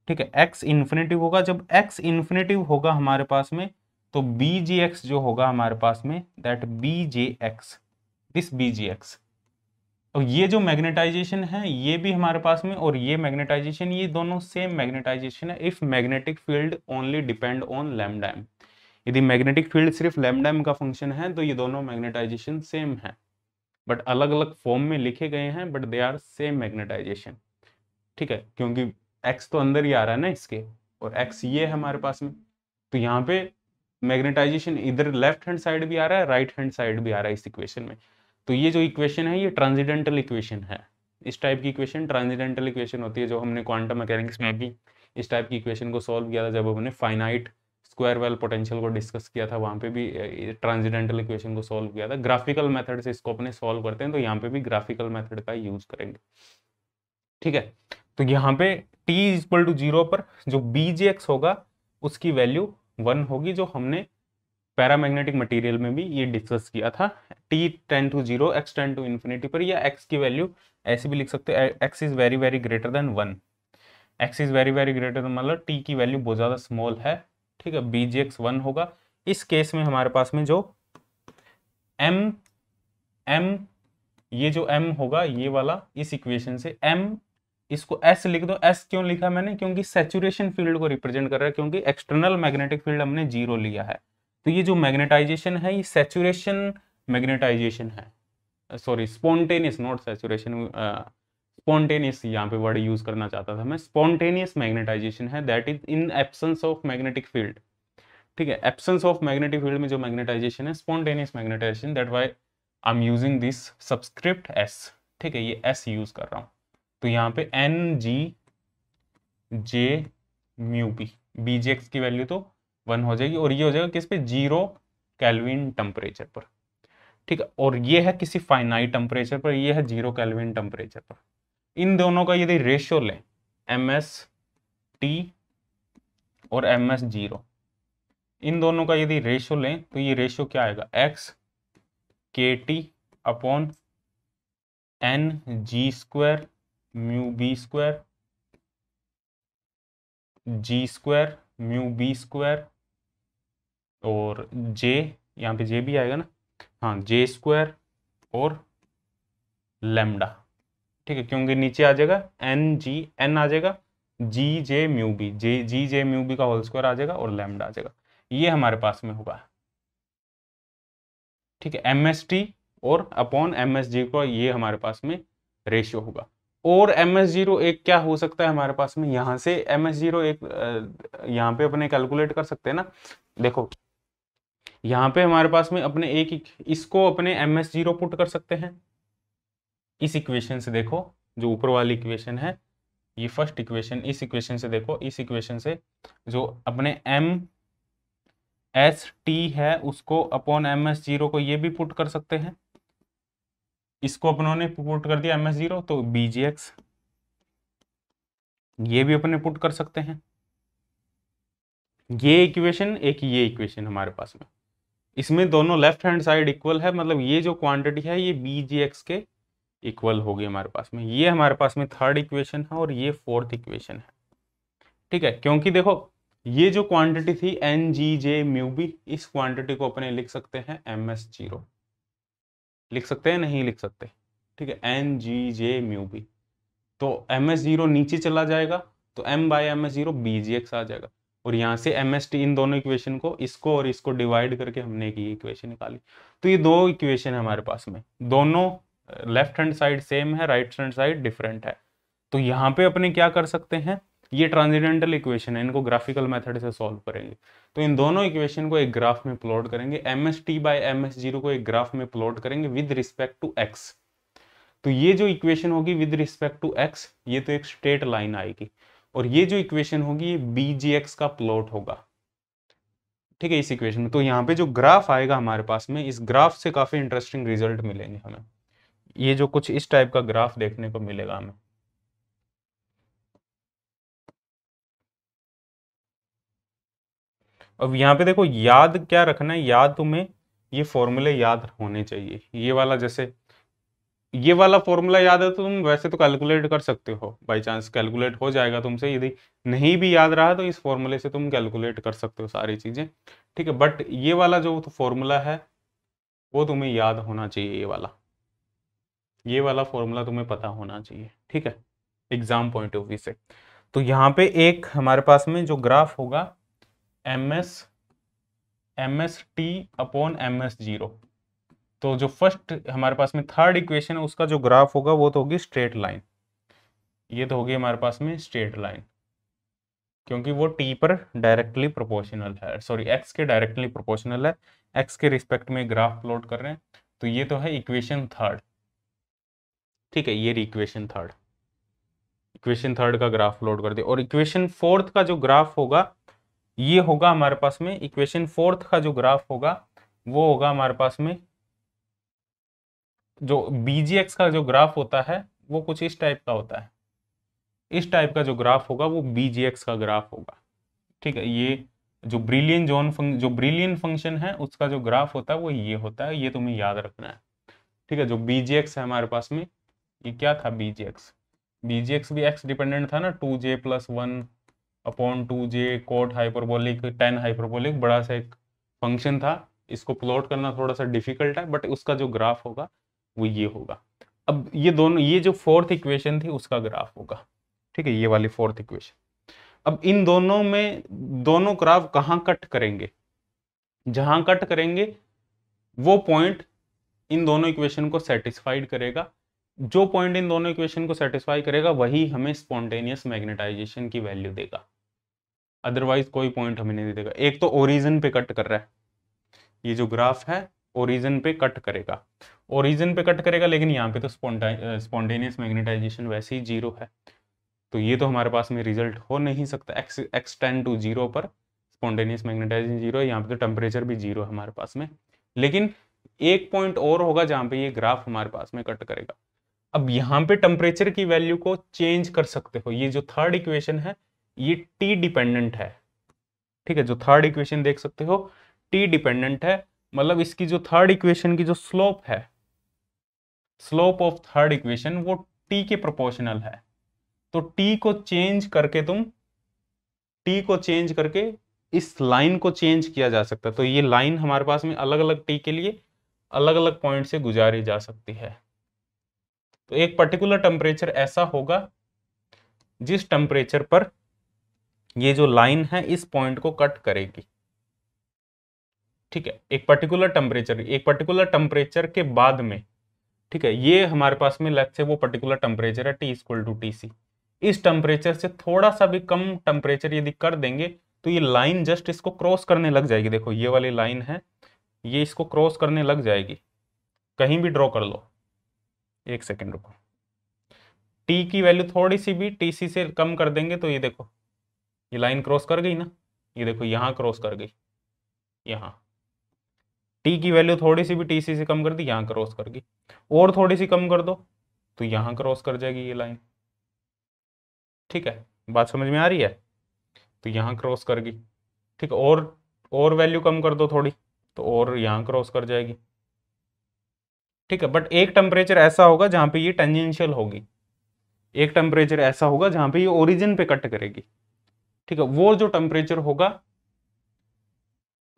ठीक है, x इन्फिनिटिव होगा, जब x इन्फिनिटिव होगा हमारे पास में, तो bgx जो होगा हमारे पास में, दैट bjx, दिस bgx, और ये जो मैग्नेटाइजेशन है ये भी हमारे पास में, और ये मैग्नेटाइजेशन, ये दोनों सेम मैग्नेटाइजेशन है if magnetic field only depend on lambda M. यदि मैग्नेटिक फील्ड सिर्फ लैम्डा एम का फंक्शन है तो ये दोनों मैग्नेटाइजेशन सेम है, बट अलग अलग फॉर्म में लिखे गए हैं, but they are same magnetisation. ठीक है, क्योंकि एक्स तो अंदर ही आ रहा है ना इसके, और एक्स ये है हमारे पास में, तो यहाँ पे मैग्नेटाइजेशन इधर लेफ्ट हैंड साइड भी आ रहा है, राइट हैंड साइड भी आ रहा है इस इक्वेशन में। तो ये जो इक्वेशन है ये ट्रांसेंडेंटल इक्वेशन है, इस टाइप की इक्वेशन ट्रांसेंडेंटल इक्वेशन होती है, जो हमने क्वांटम मैकेनिक्स में भी इस टाइप की इक्वेशन को सॉल्व किया था, जब हमने फाइनाइट स्क्वायर वेल पोटेंशियल को डिस्कस किया था, वहां पे भी ट्रांसेंडेंटल इक्वेशन को सॉल्व किया था। ग्राफिकल मेथड से इसको अपने सॉल्व करते हैं, तो यहाँ पे भी ग्राफिकल मेथड का यूज करेंगे। ठीक है, तो यहाँ पे t इक्वल टू जीरो पर जो bjx होगा उसकी वैल्यू 1 होगी, जो हमने पैरामैग्नेटिक मटेरियल में भी ये डिस्कस किया था। t tend to zero, x tend to infinity पर, या x की वैल्यू ऐसे भी लिख सकते हैं, x is very very greater than 1, x is very very greater than, मतलब t की वैल्यू बहुत ज्यादा स्मॉल है। ठीक है, bjx 1 होगा। इस केस में हमारे पास में जो m ये जो m होगा ये वाला, इस इक्वेशन से m, इसको s लिख दो। s क्यों लिखा मैंने, क्योंकि सैचुरेशन फील्ड को रिप्रेजेंट कर रहा है, क्योंकि एक्सटर्नल मैग्नेटिक फील्ड हमने जीरो लिया है, तो ये जो मैग्नेटाइजेशन है ये सैचुरेशन मैग्नेटाइजेशन है, sorry spontaneous, not saturation, spontaneous यहाँ पे वर्ड यूज करना चाहता था मैं, स्पॉन्टेनियस मैग्नेटाइजेशन है, that is in absence of magnetic field. ठीक है, एब्सेंस ऑफ मैग्नेटिक फील्ड में जो मैग्नेटाइजेशन है spontaneous magnetisation, that why I am using this subscript s। ठीक है, ये s यूज कर रहा हूं, तो यहाँ पे N G J mu B, BGX की वैल्यू तो 1 हो जाएगी, और ये हो जाएगा किस पे, 0 केल्विन टेम्परेचर पर। ठीक है, और ये है किसी फाइनाइट टेम्परेचर पर, ये है 0 केल्विन टेम्परेचर पर। इन दोनों का यदि रेशियो लें, MST और MS0, इन दोनों का यदि रेशियो लें तो ये रेशियो क्या आएगा, x KT upon NG² μB² G² μB², और J, यहाँ पे J भी आएगा ना, हाँ J² और लैम्डा। ठीक है, क्योंकि नीचे आ जाएगा N आ जाएगा, GJ μB, GJ μB का होल स्क्वायर आ जाएगा और लैम्डा आ जाएगा, ये हमारे पास में होगा। ठीक है, MST और अपॉन MSG को ये हमारे पास में रेशियो होगा। और MS0 एक क्या हो सकता है हमारे पास में, यहां से MS0 एक यहाँ पे अपने कैलकुलेट कर सकते हैं ना। देखो यहाँ पे हमारे पास में अपने इसको अपने MS0 पुट कर सकते हैं इस इक्वेशन से। देखो जो ऊपर वाली इक्वेशन है, ये फर्स्ट इक्वेशन, इस इक्वेशन से देखो, इस इक्वेशन से जो अपने MST है उसको अपॉन MS0 को ये भी पुट कर सकते हैं। इसको अपनों ने पुट कर दिया MS0, तो BGX ये भी अपने पुट कर सकते हैं। ये इक्वेशन एक, ये इक्वेशन हमारे पास में, इसमें दोनों लेफ्ट हैंड साइड इक्वल है, मतलब ये जो क्वांटिटी है ये BGX के इक्वल होगी हमारे पास में। ये हमारे पास में थर्ड इक्वेशन है और ये फोर्थ इक्वेशन है। ठीक है, क्योंकि देखो ये जो क्वांटिटी थी NGJ μB, इस क्वांटिटी को अपने लिख सकते हैं MS0, लिख सकते हैं, नहीं लिख सकते। ठीक है, NGJ μB, तो MS0 नीचे चला जाएगा तो M/MS0 BGX आ जाएगा, और यहाँ से MST, इन दोनों इक्वेशन को, इसको और इसको डिवाइड करके हमने एक इक्वेशन निकाली। तो ये दो इक्वेशन है हमारे पास में, दोनों लेफ्ट हैंड साइड सेम है, राइट हैंड साइड डिफरेंट है। तो यहाँ पे अपने क्या कर सकते हैं, ये ट्रांसेंडेंटल इक्वेशन है, इनको ग्राफिकल मेथड से सॉल्व करेंगे। तो इन दोनों इक्वेशन को एक ग्राफ में प्लॉट करेंगे, MST/MS0 को एक ग्राफ में प्लॉट करेंगे विद रिस्पेक्ट टू x। तो ये जो इक्वेशन होगी विद रिस्पेक्ट टू x, ये तो एक स्ट्रेट लाइन आएगी, और ये जो इक्वेशन होगी ये BGX का प्लॉट होगा। ठीक है, इस इक्वेशन में। तो यहाँ पे जो ग्राफ आएगा हमारे पास में, इस ग्राफ से काफी इंटरेस्टिंग रिजल्ट मिलेंगे हमें। ये जो कुछ इस टाइप का ग्राफ देखने को मिलेगा हमें। अब यहाँ पे देखो, याद क्या रखना है, याद तुम्हें ये फॉर्मूले याद होने चाहिए। ये वाला, जैसे ये वाला फॉर्मूला याद है तो तुम वैसे तो कैलकुलेट कर सकते हो, बाई चांस कैलकुलेट हो जाएगा तुमसे। यदि नहीं भी याद रहा तो इस फॉर्मूले से तुम कैलकुलेट कर सकते हो सारी चीजें। ठीक है, बट ये वाला जो फॉर्मूला है वो तुम्हें याद होना चाहिए, ये वाला फॉर्मूला तुम्हें पता होना चाहिए। ठीक है, एग्जाम पॉइंट ऑफ व्यू से। तो यहाँ पे एक हमारे पास में जो ग्राफ होगा MST अपॉन MS0, तो जो फर्स्ट हमारे पास में थर्ड इक्वेशन है उसका जो ग्राफ होगा वो तो होगी स्ट्रेट लाइन। ये तो होगी हमारे पास में स्ट्रेट लाइन, क्योंकि वो t पर डायरेक्टली प्रोपोर्शनल है, सॉरी x के डायरेक्टली प्रोपोर्शनल है, x के रिस्पेक्ट में ग्राफ प्लॉट कर रहे हैं। तो ये तो है इक्वेशन थर्ड। ठीक है, ये इक्वेशन थर्ड का ग्राफ प्लॉट कर दिया। और इक्वेशन फोर्थ का जो ग्राफ होगा ये होगा हमारे पास में, इक्वेशन फोर्थ का जो ग्राफ होगा वो होगा हमारे पास में, जो BGX का जो ग्राफ होता है वो कुछ इस टाइप का होता है। इस टाइप का जो ग्राफ होगा वो BGX का ग्राफ होगा। ठीक है, ये जो ब्रिलियन फंक्शन है उसका जो ग्राफ होता है वो ये होता है, ये तुम्हें याद रखना है। ठीक है, जो BGX है हमारे पास में, ये क्या था BGX भी x डिपेंडेंट था ना, 2j+1 upon 2j cot hyperbolic tan hyperbolic, बड़ा सा एक फंक्शन था। इसको प्लॉट करना थोड़ा सा डिफिकल्ट है, बट उसका जो ग्राफ होगा वो ये होगा। अब ये दोनों, ये जो फोर्थ इक्वेशन थी उसका ग्राफ होगा। ठीक है, ये वाली फोर्थ इक्वेशन। अब इन दोनों में दोनों ग्राफ कहाँ कट करेंगे, जहां कट करेंगे वो पॉइंट इन दोनों इक्वेशन को सेटिस्फाइड करेगा। जो पॉइंट इन दोनों इक्वेशन को सेटिस्फाई करेगा वही हमें स्पॉन्टेनियस मैग्नेटाइजेशन की वैल्यू देगा, अदरवाइज कोई पॉइंट हमें नहीं देगा। एक तो ओरिजिन पे कट कर रहा है, ये जो ग्राफ है ओरिजिन पे कट करेगा, लेकिन यहाँ पे तो स्पॉन्टेनियस मैग्नेटाइजेशन वैसे ही 0 है। तो ये तो हमारे पास में रिजल्ट हो नहीं सकता, एक्स टेंड टू 0 पर स्पॉन्टेनियस मैग्नेटाइजेशन 0 है, यहाँ पे तो टेम्परेचर भी 0 है हमारे पास में। लेकिन एक पॉइंट और होगा जहाँ पे ये ग्राफ हमारे पास में कट करेगा। अब यहाँ पे टेम्परेचर की वैल्यू को चेंज कर सकते हो, ये जो थर्ड इक्वेशन है ये टी डिपेंडेंट है, ठीक है, जो थर्ड इक्वेशन देख सकते हो टी डिपेंडेंट है, मतलब इसकी जो थर्ड इक्वेशन की जो स्लोप है, स्लोप ऑफ थर्ड इक्वेशन वो टी के प्रोपोर्शनल है। तो टी को चेंज करके इस लाइन को चेंज किया जा सकता है। तो ये लाइन हमारे पास में अलग अलग टी के लिए अलग अलग पॉइंट से गुजारी जा सकती है। तो एक पर्टिकुलर टेम्परेचर ऐसा होगा जिस टेम्परेचर पर ये जो लाइन है इस पॉइंट को कट करेगी, ठीक है, एक पर्टिकुलर टेम्परेचर के बाद में, ठीक है, ये हमारे पास में लेट्स से वो पर्टिकुलर टेम्परेचर है T equal to T C. इस टेम्परेचर से थोड़ा सा भी कम टेम्परेचर यदि कर देंगे तो ये लाइन जस्ट इसको क्रॉस करने लग जाएगी। देखो ये वाली लाइन है, ये इसको क्रॉस करने लग जाएगी, कहीं भी ड्रॉ कर लो, एक सेकेंड रुको, टी की वैल्यू थोड़ी सी भी टीसी से कम कर देंगे तो ये देखो ये लाइन क्रॉस कर गई ना, ये देखो यहां क्रॉस कर गई, यहां टी की वैल्यू थोड़ी सी भी टीसी से कम कर दी, यहां क्रॉस कर गई, और थोड़ी सी कम कर दो तो यहां क्रॉस कर जाएगी ये लाइन, ठीक है, बात समझ में आ रही है, तो यहां क्रॉस कर गई, ठीक है, और वैल्यू कम कर दो थोड़ी तो और यहां क्रॉस कर जाएगी, ठीक है। बट एक टेम्परेचर ऐसा होगा जहां पे ये टेंजेंशियल होगी, एक टेम्परेचर ऐसा होगा जहां पे ये ओरिजिन पे कट करेगी, ठीक है, वो जो टेम्परेचर होगा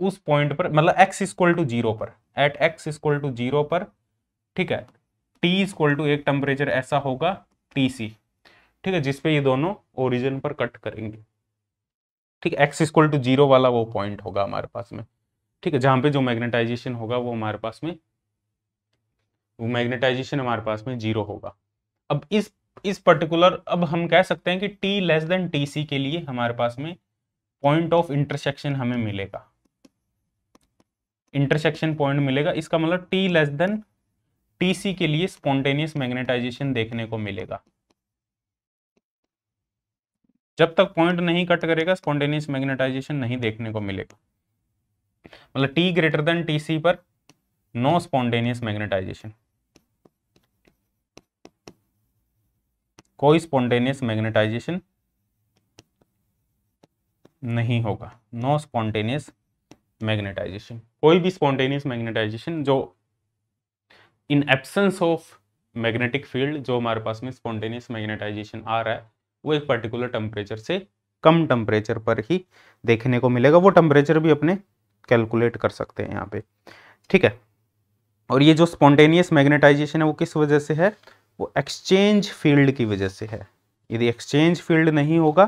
उस पॉइंट पर, मतलब x इक्वल टू 0 पर, एट x इक्वल टू 0 पर, ठीक है, t इक्वल टू एक टेम्परेचर ऐसा होगा Tc, ठीक है, जिसपे ये दोनों ओरिजिन पर कट करेंगे, ठीक है, x इक्वल टू 0 वाला वो पॉइंट होगा हमारे पास में, ठीक है, जहां पे जो मैग्नेटाइजेशन होगा वो हमारे पास में, वो मैग्नेटाइजेशन हमारे पास में 0 होगा। अब इस पर्टिकुलर, अब हम कह सकते हैं कि t लेस देन Tc के लिए हमारे पास में पॉइंट ऑफ इंटरसेक्शन हमें मिलेगा, इंटरसेक्शन पॉइंट मिलेगा, इसका मतलब t लेस देन Tc के लिए स्पॉन्टेनियस मैग्नेटाइजेशन देखने को मिलेगा। जब तक पॉइंट नहीं कट करेगा स्पॉन्टेनियस मैग्नेटाइजेशन नहीं देखने को मिलेगा, मतलब t ग्रेटर देन Tc पर नो स्पॉन्टेनियस मैग्नेटाइजेशन, कोई स्पॉन्टेनियस मैग्नेटाइजेशन नहीं होगा, नो स्पॉन्टेनियस मैग्नेटाइजेशन, कोई भी स्पॉन्टेनियस मैग्नेटाइजेशन जो इन एब्सेंस ऑफ मैग्नेटिक फील्ड, जो हमारे पास में स्पॉन्टेनियस मैग्नेटाइजेशन आ रहा है वो एक पर्टिकुलर टेम्परेचर से कम टेम्परेचर पर ही देखने को मिलेगा। वो टेम्परेचर भी अपने कैलकुलेट कर सकते हैं यहाँ पे, ठीक है। और ये जो स्पॉन्टेनियस मैग्नेटाइजेशन है वो किस वजह से है, वो एक्सचेंज फील्ड की वजह से है। यदि एक्सचेंज फील्ड नहीं होगा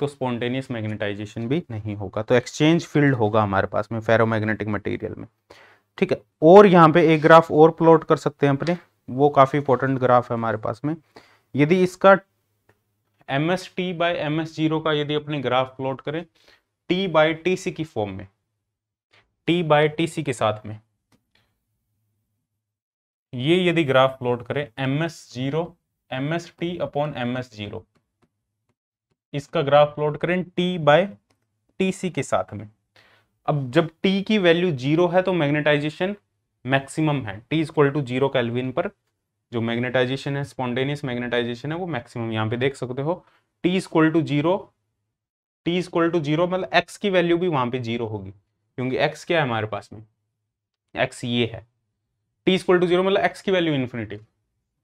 तो स्पॉन्टेनियस मैग्नेटाइजेशन भी नहीं होगा, तो एक्सचेंज फील्ड होगा हमारे पास में फेरोमैग्नेटिक मटेरियल में, ठीक है। और यहाँ पे एक ग्राफ और प्लॉट कर सकते हैं अपने, वो काफी इंपॉर्टेंट ग्राफ है हमारे पास में। यदि इसका ms/t बाय ms0 का यदि अपने ग्राफ प्लॉट करें t बाय tc की फॉर्म में, t बाय tc के साथ में, ये यदि ग्राफ प्लॉट करें ms0 ms/t अपॉन ms0, इसका ग्राफ प्लॉट करें t बाय tc के साथ में। अब जब t की वैल्यू 0 है तो मैग्नेटाइजेशन मैक्सिमम है, t इक्वल टू 0 केल्विन पर जो मैग्नेटाइजेशन है, स्पॉन्टेनियस मैग्नेटाइजेशन है वो मैक्सिमम, यहाँ पे देख सकते हो t equal to 0, t equal to 0 मतलब x की वैल्यू भी वहां पे 0 होगी, क्योंकि x क्या है हमारे पास में, x ये है, t इक्वल टू 0 मतलब x की वैल्यू इन्फिनिटिव,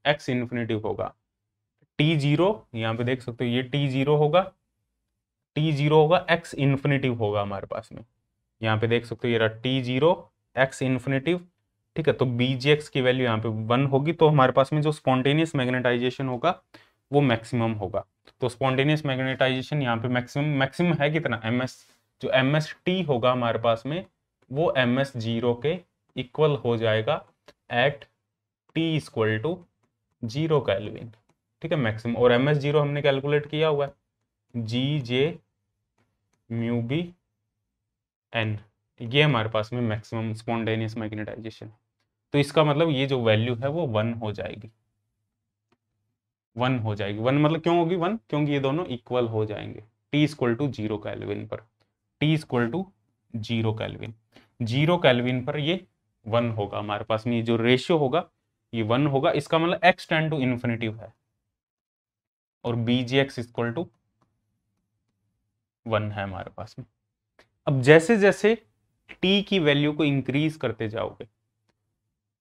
x इन्फिनिटिव होगा, t0 यहाँ पे देख सकते हो ये t0 होगा, t0 होगा, x इन्फिनिटिव होगा हमारे पास में, यहाँ पे देख सकते हो ये रहा t0 x इन्फिनिटिव, ठीक है। तो bgx की वैल्यू यहाँ पे 1 होगी, तो हमारे पास में जो स्पॉन्टेनियस मैग्नेटाइजेशन होगा वो मैक्सिमम होगा। तो स्पॉन्टेनियस मैग्नेटाइजेशन यहाँ पे मैक्सिमम है कितना, जो ms/t होगा हमारे पास में वो ms0 के इक्वल हो जाएगा at t equal to 0 kelvin, ठीक है, मैक्सिमम। और ms0 हमने कैलकुलेट किया हुआ है gj म्यू बी n, ये हमारे पास में मैक्सिमम स्पॉन्टेनियस मैग्नेटाइजेशन, तो इसका मतलब ये जो वैल्यू है वो 1 हो जाएगी, 1 हो जाएगी। 1 मतलब क्यों होगी 1? क्योंकि ये दोनों इक्वल हो जाएंगे T इक्वल टू 0 केल्विन पर। T equal to 0 kelvin, 0 kelvin पर ये 1 होगा हमारे पास में। ये जो रेशियो होगा ये 1 होगा। इसका मतलब x टेंड टू इन्फिनिटी है और BGX इक्वल टू 1 है हमारे पास में। अब जैसे जैसे t की वैल्यू को इंक्रीज करते जाओगे,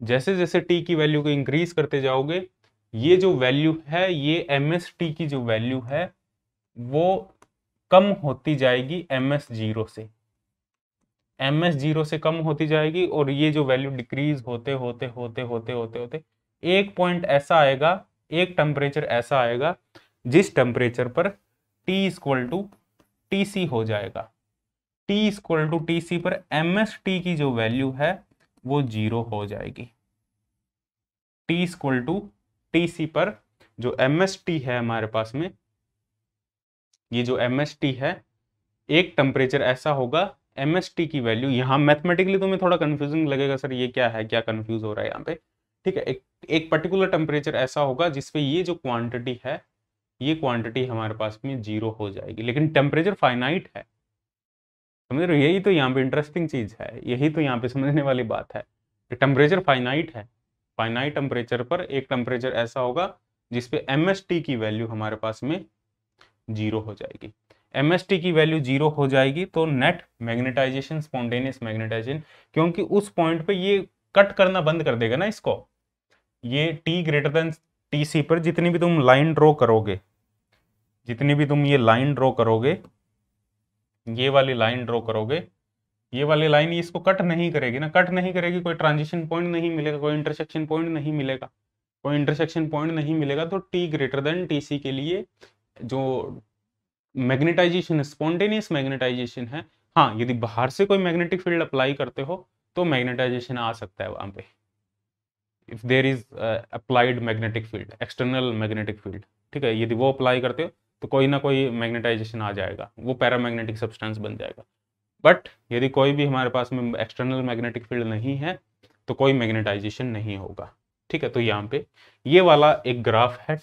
जैसे जैसे t की वैल्यू को इंक्रीज करते जाओगे, ये जो वैल्यू है, ये MST की जो वैल्यू है वो कम होती जाएगी MS0 से। MS0 से कम होती जाएगी और ये जो वैल्यू डिक्रीज होते होते होते होते होते होते एक पॉइंट ऐसा आएगा, एक टेम्परेचर ऐसा आएगा जिस टेम्परेचर पर T इक्वल टू TC हो जाएगा। T इक्वल टू TC पर MST की जो वैल्यू है वो 0 हो जाएगी। T इक्वल टू TC पर जो MST है हमारे पास में, ये जो MST है, एक टेम्परेचर ऐसा होगा, MST की वैल्यू, यहाँ मैथमेटिकली तुम्हें थोड़ा कंफ्यूजिंग लगेगा, सर ये क्या है, क्या कंफ्यूज हो रहा है यहाँ पे। ठीक है, एक पर्टिकुलर टेम्परेचर ऐसा होगा जिसपे ये जो क्वांटिटी है, ये क्वांटिटी हमारे पास में 0 हो जाएगी, लेकिन टेम्परेचर फाइनाइट है। समझ रहे हो? यही तो यहाँ पे इंटरेस्टिंग चीज है, यही तो यहाँ पे समझने वाली बात है। टेम्परेचर फाइनाइट है, फाइनाइट टेम्परेचर पर एक टेम्परेचर ऐसा होगा जिसपे MST की वैल्यू हमारे पास में 0 हो जाएगी। MST की वैल्यू 0 हो जाएगी तो नेट मैग्नेटाइजेशन, स्पॉन्टेनियस मैग्नेटाइजेशन, क्योंकि उस पॉइंट पे ये कट करना बंद कर देगा ना इसको। ये T ग्रेटर देन TC पर जितनी भी तुम लाइन ड्रॉ करोगे, जितनी भी तुम ये लाइन ड्रॉ करोगे, ये वाली लाइन ड्रॉ करोगे, ये वाली लाइन इसको कट नहीं करेगी ना, कट नहीं करेगी, कोई ट्रांजिशन पॉइंट नहीं मिलेगा, कोई इंटरसेक्शन पॉइंट नहीं मिलेगा, कोई इंटरसेक्शन पॉइंट नहीं मिलेगा। तो T ग्रेटर देन TC के लिए जो मैग्नेटाइजेशन, स्पॉन्टेनियस मैग्नेटाइजेशन है, हाँ यदि बाहर से कोई मैग्नेटिक फील्ड अप्लाई करते हो तो मैग्नेटाइजेशन आ सकता है वहां पे, if there is applied magnetic field, external magnetic field. ठीक है, यदि वो अप्लाई करते हो तो कोई ना कोई मैग्नेटाइजेशन आ जाएगा, वो पैरामैग्नेटिक सब्सटेंस बन जाएगा। बट यदि कोई भी हमारे पास में एक्सटर्नल मैग्नेटिक फील्ड नहीं है तो कोई मैग्नेटाइजेशन नहीं होगा। ठीक है, तो यहाँ पे ये वाला एक ग्राफ है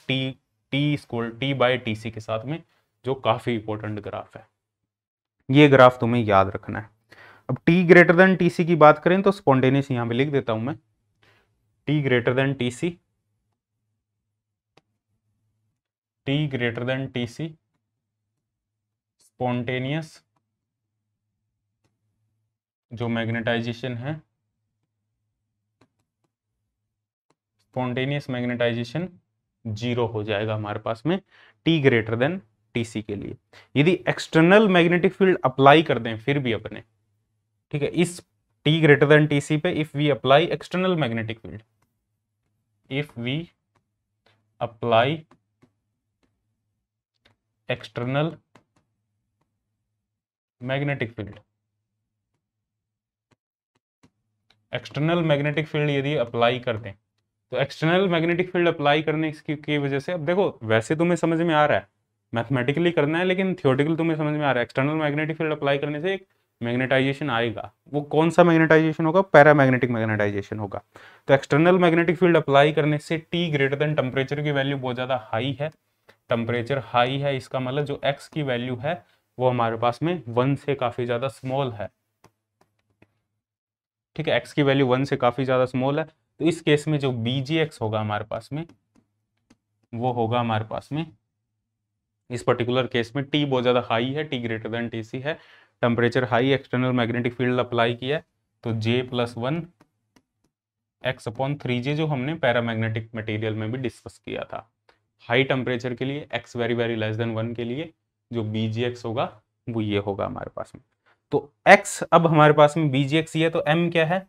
T/TC के साथ में, जो काफी इंपॉर्टेंट ग्राफ है। ये ग्राफ तुम्हें याद रखना है। अब T ग्रेटर देन TC की बात करें तो स्पॉन्टेनियस यहां पे लिख देता हूं मैं, T greater than TC, T greater than TC spontaneous जो मैग्नेटाइजेशन है, स्पॉन्टेनियस मैग्नेटाइजेशन 0 हो जाएगा हमारे पास में T ग्रेटर देन TC के लिए। यदि एक्सटर्नल मैग्नेटिक फील्ड अप्लाई कर दें फिर भी अपने, ठीक है, इस T ग्रेटर देन TC पे if we apply external magnetic field, if we apply external magnetic field, external magnetic field यदि अप्लाई कर दें तो एक्सटर्नल मैग्नेटिक फील्ड अप्लाई करने की वजह से, अब देखो वैसे तुम्हें समझ में आ रहा है, मैथमेटिकली करना है लेकिन थियोरेटिकली तुम्हें समझ में आ रहा है, एक्सटर्नल मैग्नेटिक फील्ड अप्लाई करने से एक मैग्नेटाइजेशन आएगा। वो कौन सा मैग्नेटाइजेशन होगा? पैरामैग्नेटिक मैग्नेटाइजेशन होगा। तो एक्सटर्नल मैग्नेटिक फील्ड अप्लाई करने से T ग्रेटर देन टेम्परेचर की वैल्यू बहुत ज्यादा हाई है, टेम्परेचर हाई है, इसका मतलब जो x की वैल्यू है वो हमारे पास में 1 से काफी ज्यादा स्मॉल है। ठीक है, x की वैल्यू 1 से काफी ज्यादा स्मॉल है, तो इस केस में जो BGX होगा हमारे पास में, वो होगा हमारे पास में इस पर्टिकुलर केस में T बहुत ज्यादा हाई है, T ग्रेटर देन TC है, temperature high, external magnetic field apply किया है, तो J+1 x/3j जो हमने पैरामैग्नेटिक मटेरियल में भी डिस्कस किया था। हाई टेम्परेचर के लिए x very very less then 1 के लिए जो BGX होगा वो ये होगा हमारे पास में। तो x अब हमारे पास में BGX ये है, तो m क्या है?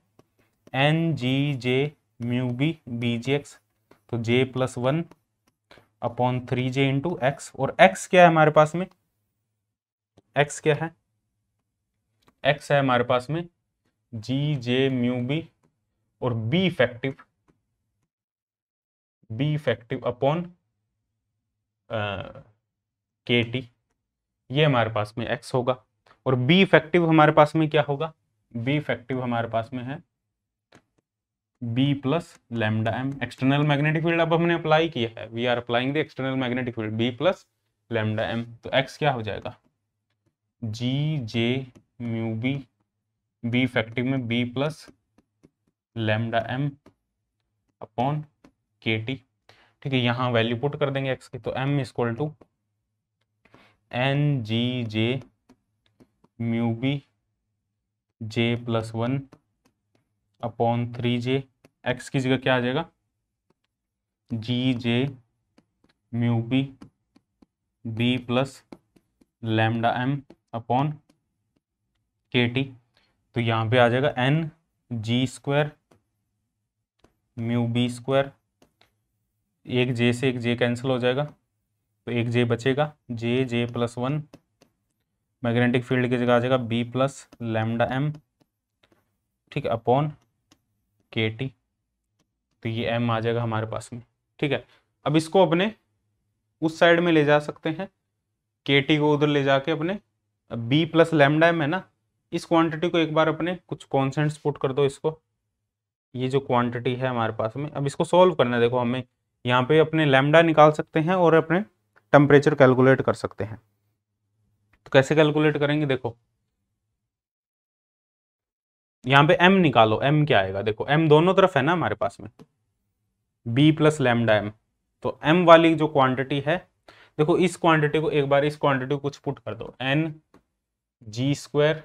NGJ/μB BGX, तो J+1/3j इंटू x, और x क्या है हमारे पास में? x क्या है? x है हमारे पास में GJ/μB और B इफेक्टिव अपॉन KT, ये हमारे पास में x होगा। और B इफेक्टिव हमारे पास में क्या होगा? B इफेक्टिव हमारे पास में है B plus lambda M. External magnetic field अब हमने अप्लाई किया है, we are applying the external magnetic field B plus lambda M. तो एक्स क्या हो जाएगा, G J mu B, B effective में B plus lambda M upon K T. ठीक है, यहाँ वैल्यू पुट कर देंगे एक्स की, तो M equal to N G J mu B J plus 1 upon 3 J. X की जगह क्या आ जाएगा, G J mu B B plus lambda M upon K T. तो यहाँ पे आ जाएगा N G square mu B square, एक जे से एक जे कैंसिल हो जाएगा, तो एक जे बचेगा, जे जे प्लस 1, मैग्नेटिक फील्ड की जगह आ जाएगा बी प्लस लैम्डा एम, ठीक है, अपॉन के टी। तो ये एम आ जाएगा हमारे पास में। ठीक है, अब इसको अपने उस साइड में ले जा सकते हैं, के टी को उधर ले जाके अपने बी प्लस लैम्डा एम है ना, इस क्वांटिटी को एक बार अपने कुछ कॉन्सेंट्स पुट कर दो इसको, ये जो क्वांटिटी है हमारे पास में। अब इसको सॉल्व करना है, देखो हमें यहाँ पे अपने लैम्डा निकाल सकते हैं और अपने टेम्परेचर कैलकुलेट कर सकते हैं। तो कैसे कैलकुलेट करेंगे, देखो यहाँ पे m निकालो, m क्या आएगा, देखो m दोनों तरफ है ना हमारे पास में, b प्लस लैम्डा एम। तो m वाली जो क्वांटिटी है, देखो इस क्वांटिटी को एक बार, इस क्वांटिटी को कुछ पुट कर दो, N G square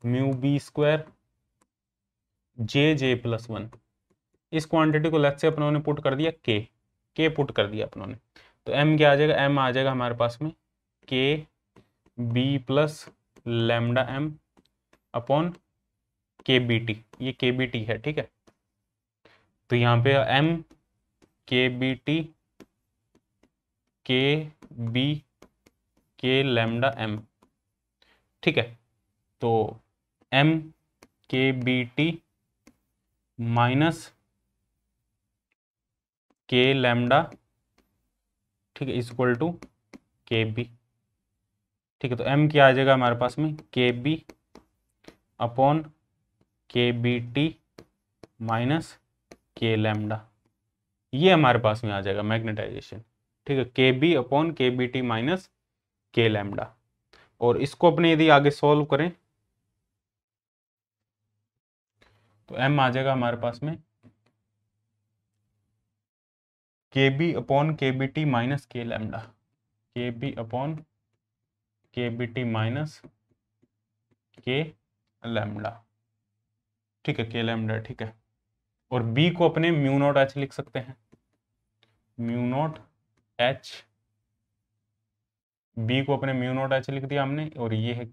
mu B square J J plus 1। इस क्वांटिटी को लेट से अपनों ने पुट कर दिया के पुट कर दिया अपनों ने। तो m क्या आ जाएगा, m आ जाएगा हमारे पास में K B plus lambda M upon K B T, ये के बी टी है। ठीक है, तो यहाँ पे m के बी टी के बी के लैम्डा एम। ठीक है, तो m के बी टी माइनस के लैम्डा, ठीक है, इक्वल टू के बी। ठीक है, तो m क्या आ जाएगा हमारे पास में, K B upon K B T minus के लैम्डा, ये हमारे पास में आ जाएगा मैग्नेटाइजेशन। ठीक है, के B upon K B T minus के लैम्डा। और इसको अपने यदि आगे सॉल्व करें तो m आ जाएगा हमारे पास में K B upon K B T minus के लैम्डा, के B upon K B T minus के लैम्डा। ठीक है, के लैम्डा। ठीक है, और b को अपने म्यू नॉट एच लिख सकते हैं, म्यू नॉट एच, b को अपने म्यू नॉट एच लिख दिया हमने, और ये है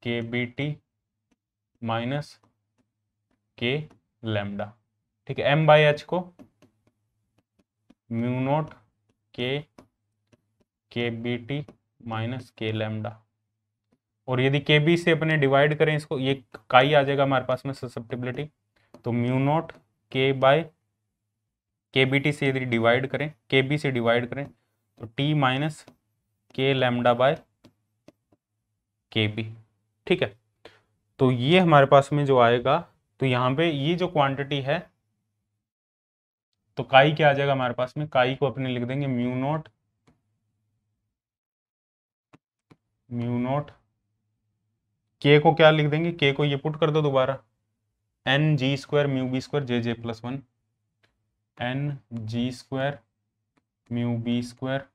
के बी टी माइनस के लैम्डा। ठीक है, m बाई एच को म्यू नॉट के बी टी माइनस के लैम्डा, और यदि के बी से अपने डिवाइड करें इसको, ये काई आ जाएगा हमारे पास में ससेप्टिबिलिटी, तो म्यू नॉट के बाय के बी टी से यदि डिवाइड करें, के बी से डिवाइड करें, तो टी माइनस के लैम्डा बाय के बी। ठीक है, तो ये हमारे पास में जो आएगा, तो यहाँ पे ये जो क्वांटिटी है, तो काई क्या आ जाएगा हमारे पास में, काई को अपने लिख देंगे म्यू नॉट के को क्या लिख देंगे, के को ये पुट कर दो दोबारा, N G square mu B square J J plus 1, N G square mu B square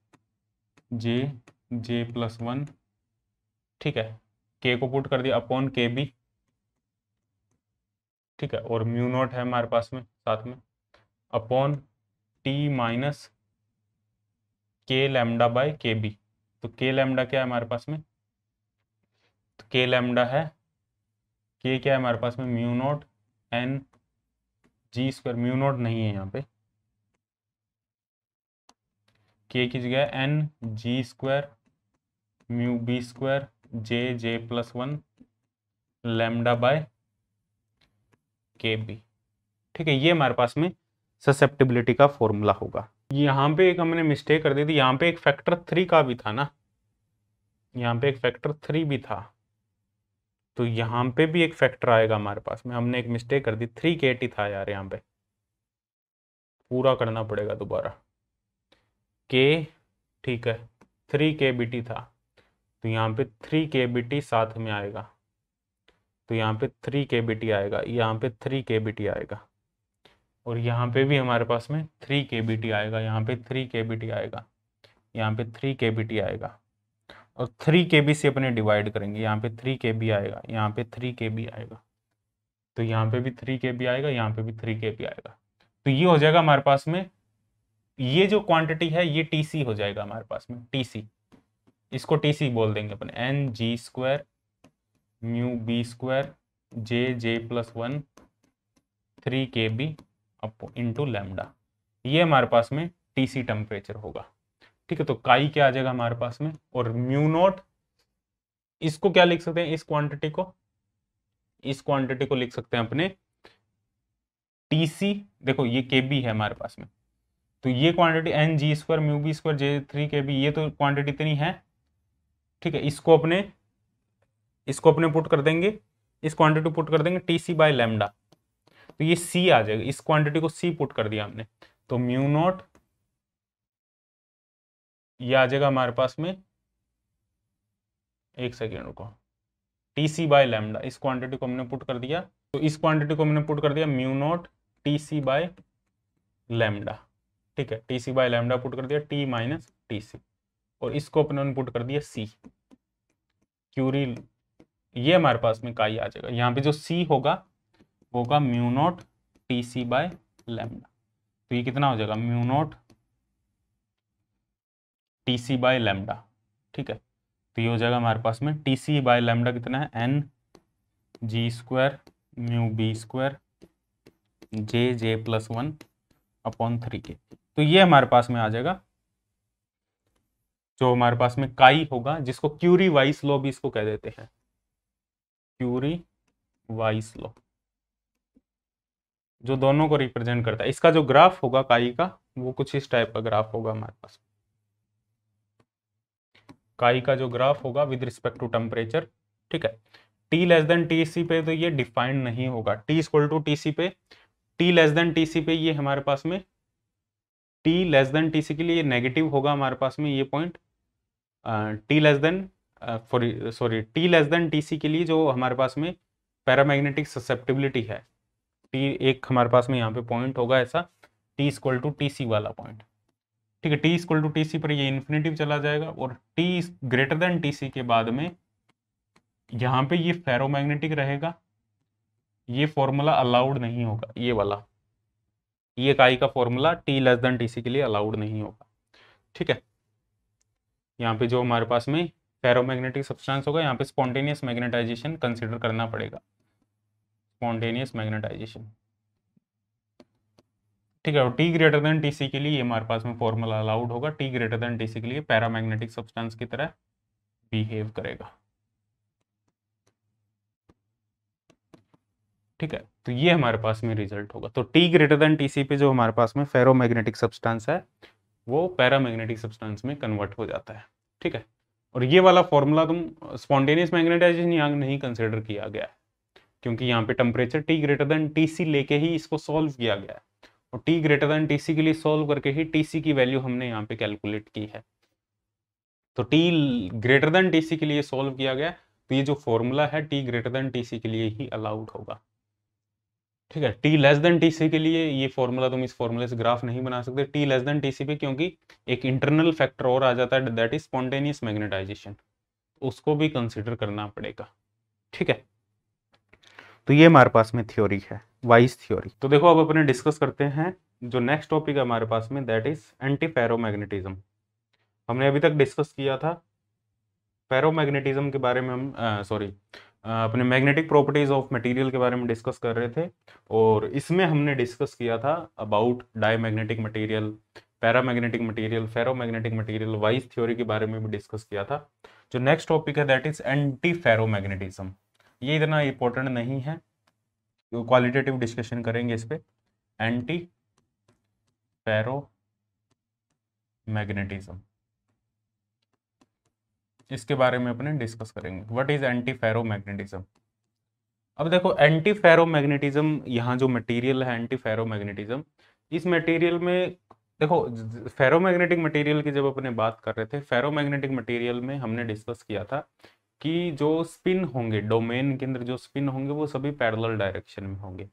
J J plus 1। ठीक है, के को पुट कर दिया अपॉन के बी। ठीक है, और म्यू नॉट है हमारे पास में साथ में अपॉन टी माइनस के लैम्डा बाय के बी। तो के लैम्डा क्या है हमारे पास में, तो के लैम्डा है, के क्या है हमारे पास में, mu naught N G square, mu naught नहीं है यहाँ पे, के की जगह N G square mu B square J J plus 1 lambda by K B. ठीक है, ये हमारे पास में ससेप्टिबिलिटी का फॉर्मूला होगा। यहाँ पे एक हमने मिस्टेक कर दी थी, यहाँ पे एक फैक्टर 3 का भी था ना, यहाँ पे एक फैक्टर 3 भी था, तो यहाँ पे भी एक फैक्टर आएगा हमारे पास में, हमने एक मिस्टेक कर दी, 3kT था यार, यहाँ पे पूरा करना पड़ेगा दोबारा, k, ठीक है 3kBT था, तो यहाँ पे 3kBT साथ में आएगा, तो यहाँ पे 3kBT आएगा, यहाँ पे 3kBT आएगा, और यहाँ पे भी हमारे पास में 3kBT आएगा, यहाँ पे 3kBT आएगा, यहाँ पे 3kBT आएगा, और 3kB से अपने डिवाइड करेंगे, यहाँ पे 3kB आएगा, यहाँ पे 3kB आएगा, तो यहाँ पे भी 3kB आएगा, यहाँ पे भी 3kB आएगा। तो ये हो जाएगा हमारे पास में, ये जो क्वांटिटी है ये TC हो जाएगा हमारे पास में, TC, इसको TC बोल देंगे अपन, Ng² mu B² J+1 3kB into lambda, ये हमारे पास में TC टेम्परेचर होगा। ठीक है, तो काई क्या आ जाएगा हमारे पास में, और म्यू नॉट, इसको क्या लिख सकते हैं, इस क्वांटिटी को लिख सकते हैं अपने TC, देखो ये KB है हमारे पास में, तो ये quantity Ng² mu B² J3kB, ये तो क्वांटिटी इतनी है। ठीक है, इसको अपने पुट कर देंगे, इस क्वांटिटी पुट कर देंगे TC बाय लैम्डा, तो ये C आ जाएगा, इस क्वांटिटी को C पुट कर दिया हमने, तो म्यू नॉट ये आ जाएगा हमारे पास में, एक सेकेंड रुको, TC बाय लैम्डा, इस क्वांटिटी को हमने पुट कर दिया, तो इस क्वांटिटी को हमने पुट कर दिया mu naught TC by lambda. ठीक है, TC बाय लैम्डा पुट कर दिया, T माइनस TC, और इसको अपने पुट कर दिया C, क्यूरी, ये हमारे पास में काई आ जाएगा, यहाँ पे जो C होगा mu naught TC by lambda, तो ये कितना हो जाएगा, mu naught TC by lambda. ठीक है, तो ये हो जाएगा हमारे पास में TC बाय लैम्डा कितना है, Ng² mu B² J+1 upon 3k, तो ये हमारे पास में आ जाएगा जो हमारे पास में काई होगा, जिसको क्यूरी वाइस लॉ भी इसको कह देते हैं, क्यूरी वाइस लॉ, जो दोनों को रिप्रेजेंट करता है। इसका जो ग्राफ होगा काई का, वो कुछ इस टाइप का ग्राफ होगा हमारे पास, काई का जो ग्राफ होगा विद रिस्पेक्ट टू टेम्परेचर। ठीक है, T<TC पे तो ये डिफाइंड नहीं होगा, T=TC पे, T<TC पे ये हमारे पास में, T<TC के लिए नेगेटिव होगा हमारे पास में ये पॉइंट, T TC के लिए जो हमारे पास में पैरामैग्नेटिक ससेप्टिबिलिटी है, T एक हमारे पास में यहाँ पे पॉइंट होगा ऐसा, T=TC वाला पॉइंट। ठीक है, T=TC पर ये इन्फिनेटिव चला जाएगा, और T TC के बाद में यहाँ पे ये फेरोमैग्नेटिक रहेगा, ये फॉर्मूला अलाउड नहीं होगा, ये वाला, ये काई का फॉर्मूला T TC के लिए अलाउड नहीं होगा। ठीक है, यहाँ पे जो हमारे पास में फेरोमैग्नेटिक सब्सटेंस होगा, यहाँ पे स्पॉन्टेनियस मैग्नेटाइजेशन कंसिडर करना पड़ेगा, स्पॉन्टेनियस मैग्नेटाइजेशन। ठीक है, और T TC के लिए ये हमारे पास में फॉर्मूला अलाउड होगा, T>TC के लिए पैरामैग्नेटिक सब्सटेंस की तरह बिहेव करेगा। ठीक है, तो ये हमारे पास में रिजल्ट होगा, तो T>TC पे जो हमारे पास में फेरोमैग्नेटिक सब्सटेंस है वो पैरामैग्नेटिक सब्सटेंस में कन्वर्ट हो जाता है। ठीक है, और ये वाला फॉर्मूला तुम स्पॉन्टेनियस मैग्नेटाइजेशन यहाँ नहीं कंसिडर किया गया है, क्योंकि यहाँ पे टेम्परेचर T>TC लेके ही इसको सॉल्व किया गया है, और T>TC के लिए सॉल्व करके ही TC की वैल्यू हमने यहाँ पे कैलकुलेट की है, तो T>TC के लिए सॉल्व किया गया, तो ये जो फॉर्मूला है T>TC के लिए ही अलाउड होगा। ठीक है, T TC के लिए ये फॉर्मूला, तुम इस फॉर्मूले से ग्राफ नहीं बना सकते T TC पे, क्योंकि एक इंटरनल फैक्टर और आ जाता है, दैट इज स्पॉन्टेनियस मैग्नेटाइजेशन, उसको भी कंसिडर करना पड़ेगा। ठीक है, तो ये हमारे पास में थ्योरी है, वाइस थ्योरी। तो देखो अब अपने डिस्कस करते हैं जो नेक्स्ट टॉपिक है हमारे पास में, दैट इज एंटी फेरोमैग्नेटिज्म। हमने अभी तक डिस्कस किया था फेरोमैग्नेटिज्म के बारे में, हम अपने मैग्नेटिक प्रॉपर्टीज ऑफ मटेरियल के बारे में डिस्कस कर रहे थे, और इसमें हमने डिस्कस किया था about diamagnetic material, paramagnetic material, ferromagnetic material, vice theory के बारे में भी डिस्कस किया था। जो नेक्स्ट टॉपिक है दैट इज एंटी फेरोमैग्नेटिज्म, ये इतना इंपॉर्टेंट नहीं है, क्वालिटेटिव डिस्कशन करेंगे इस पे, एंटी फेरोमैग्नेटिज्म, इसके बारे में अपने डिस्कस करेंगे। व्हाट इज एंटी फेरोमैग्नेटिज्म, अब देखो एंटी फेरोमैग्नेटिज्म, यहाँ जो मटेरियल है एंटी फेरोमैग्नेटिज्म, इस मटेरियल में देखो फेरोमैग्नेटिक मटेरियल की जब अपने बात कर रहे थे, फेरोमैग्नेटिक मटेरियल में हमने डिस्कस किया था कि जो स्पिन होंगे, डोमेन के अंदर जो स्पिन होंगे वो सभी पैरेलल डायरेक्शन में होंगे।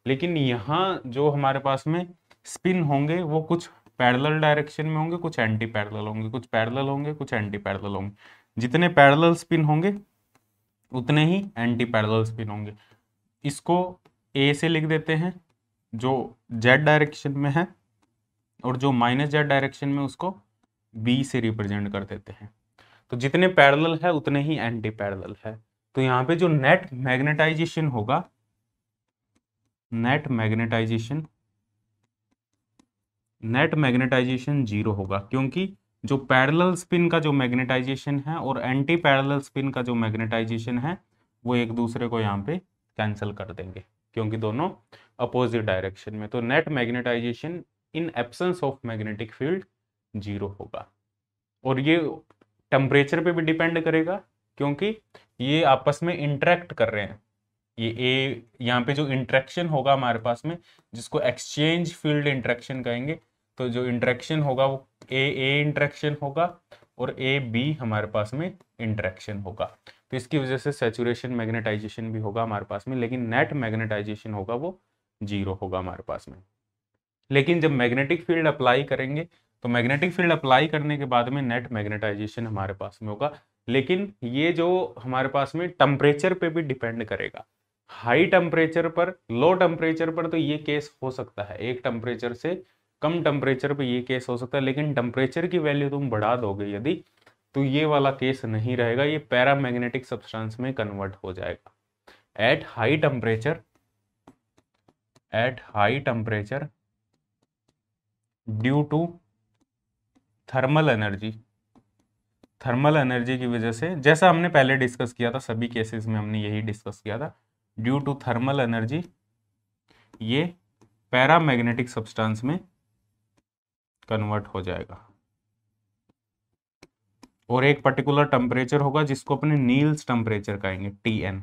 लेकिन यहाँ जो हमारे पास में स्पिन होंगे वो कुछ पैरेलल डायरेक्शन में होंगे, कुछ एंटी पैरेलल होंगे, कुछ पैरेलल होंगे, कुछ एंटी पैरेलल होंगे। जितने पैरेलल स्पिन होंगे उतने ही एंटी पैरेलल स्पिन होंगे। इसको ए से लिख देते हैं जो जेड डायरेक्शन में है, और जो माइनस जेड डायरेक्शन में उसको बी से रिप्रेजेंट कर देते हैं। तो जितने पैरेलल है उतने ही एंटी पैरेलल है। तो यहाँ पे जो नेट मैग्नेटाइजेशन होगा, नेट मैग्नेटाइजेशन जीरो होगा, क्योंकि जो पैरेलल स्पिन का जो मैग्नेटाइजेशन है और एंटी पैरेलल स्पिन का जो मैग्नेटाइजेशन है वो एक दूसरे को यहाँ पे कैंसिल कर देंगे, क्योंकि दोनों अपोजिट डायरेक्शन में। तो net magnetisation in absence of magnetic field zero होगा। और ये टेम्परेचर पे भी डिपेंड करेगा, क्योंकि ये आपस में इंटरेक्ट कर रहे हैं। ये ए यहाँ पे जो इंटरेक्शन होगा हमारे पास में, जिसको एक्सचेंज फील्ड इंटरेक्शन कहेंगे, तो जो इंटरेक्शन होगा वो ए इंटरेक्शन होगा और ए बी हमारे पास में इंटरेक्शन होगा। तो इसकी वजह से सैचुरेशन मैग्नेटाइजेशन भी होगा हमारे पास में, लेकिन नेट मैग्नेटाइजेशन होगा वो जीरो होगा हमारे पास में। लेकिन जब मैग्नेटिक फील्ड अप्लाई करेंगे तो मैग्नेटिक फील्ड अप्लाई करने के बाद में नेट मैग्नेटाइजेशन हमारे पास में होगा। लेकिन ये जो हमारे पास में टेम्परेचर पे भी डिपेंड करेगा। हाई टेम्परेचर पर, लो टेम्परेचर पर तो ये केस हो सकता है, एक टेम्परेचर से कम टेम्परेचर पे ये केस हो सकता है, लेकिन टेम्परेचर की वैल्यू तुम बढ़ा दोगे यदि, तो ये वाला केस नहीं रहेगा, ये पैरामैग्नेटिक सब्सटेंस में कन्वर्ट हो जाएगा। At high temperature due to thermal energy की वजह से, जैसा हमने पहले डिस्कस किया था, सभी केसेस में हमने यही डिस्कस किया था, ड्यू टू थर्मल एनर्जी ये पैरामैग्नेटिक सब्सटेंस में कन्वर्ट हो जाएगा। और एक पर्टिकुलर टेम्परेचर होगा जिसको अपने नील्स टेम्परेचर कहेंगे, Tn,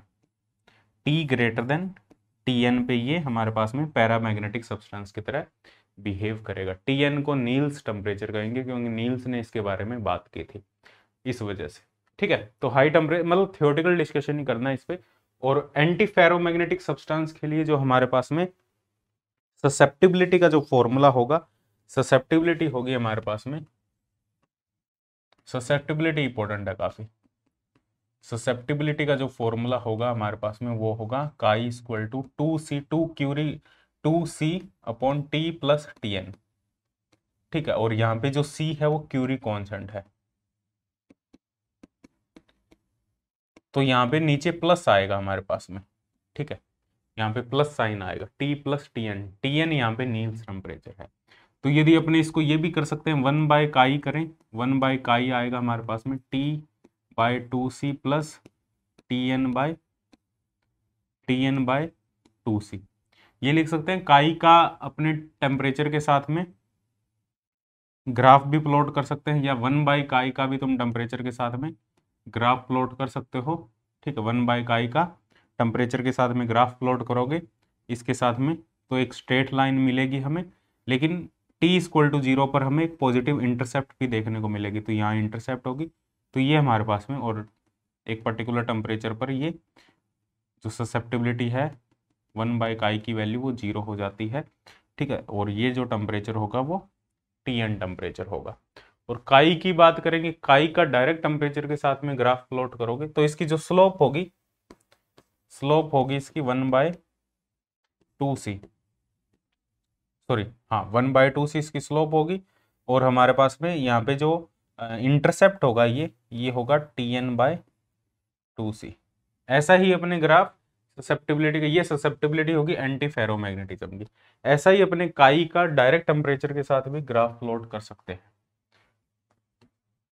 T greater then Tn पे ये हमारे पास में पैरामैग्नेटिक सब्सटेंस की तरह बिहेव करेगा। Tn को नील्स टेम्परेचर कहेंगे, क्योंकि नील्स ने इसके बारे में बात की थी इस वजह से। ठीक है, तो हाई टेम्परेचर मतलब थियोरेटिकल डिस्कशन ही करना है इस पे। और एंटी फेरोमैग्नेटिक सब्सटेंस के लिए जो हमारे पास में ससेप्टिबिलिटी का जो फॉर्मूला होगा, ससेप्टिबिलिटी होगी हमारे पास में, ससेप्टिबिलिटी इंपॉर्टेंट है काफी। ससेप्टिबिलिटी का जो फॉर्मूला होगा हमारे पास में वो होगा chi equal to 2C upon T plus Tn। ठीक है, और यहाँ पे जो C है वो क्यूरी कांस्टेंट है, तो यहाँ पे नीचे प्लस आएगा हमारे पास में। ठीक है, यहाँ पे प्लस साइन आएगा, T प्लस Tn यहाँ पे नील्स टेम्परेचर है। तो यदि अपने इसको ये भी कर सकते हैं, 1/काई करें, 1/काई आएगा हमारे पास में T/2C प्लस Tn/2C। ये लिख सकते हैं। काई का अपने टेम्परेचर के साथ में ग्राफ भी प्लॉट कर सकते हैं, या 1/काई का भी तुम टेम्परेचर के साथ में ग्राफ प्लॉट कर सकते हो। ठीक है, 1/काई का टेम्परेचर के साथ में ग्राफ प्लॉट करोगे इसके साथ में, तो एक स्ट्रेट लाइन मिलेगी हमें। लेकिन T=0 पर हमें एक पॉजिटिव इंटरसेप्ट भी देखने को मिलेगी, तो यहाँ इंटरसेप्ट होगी, तो ये हमारे पास में, और एक पर्टिकुलर टेम्परेचर पर ये जो ससेप्टिबिलिटी है 1/काई की वैल्यू वो 0 हो जाती है। ठीक है, और ये जो टेम्परेचर होगा वो Tn टेम्परेचर होगा। और काई की बात करेंगे, काई का डायरेक्ट टेम्परेचर के साथ में ग्राफ प्लॉट करोगे तो इसकी जो स्लोप होगी इसकी 1/2C, सॉरी हाँ 1/2C इसकी स्लोप होगी। और हमारे पास में यहाँ पे जो इंटरसेप्ट होगा ये होगा Tn/2C। ऐसा ही अपने ग्राफ ससेप्टिबिलिटी का, ये ससेप्टिबिलिटी होगी एंटी फेरोमैग्नेटिज्म की। ऐसा ही अपने काई का डायरेक्ट टेम्परेचर के साथ भी ग्राफ प्लॉट कर सकते हैं।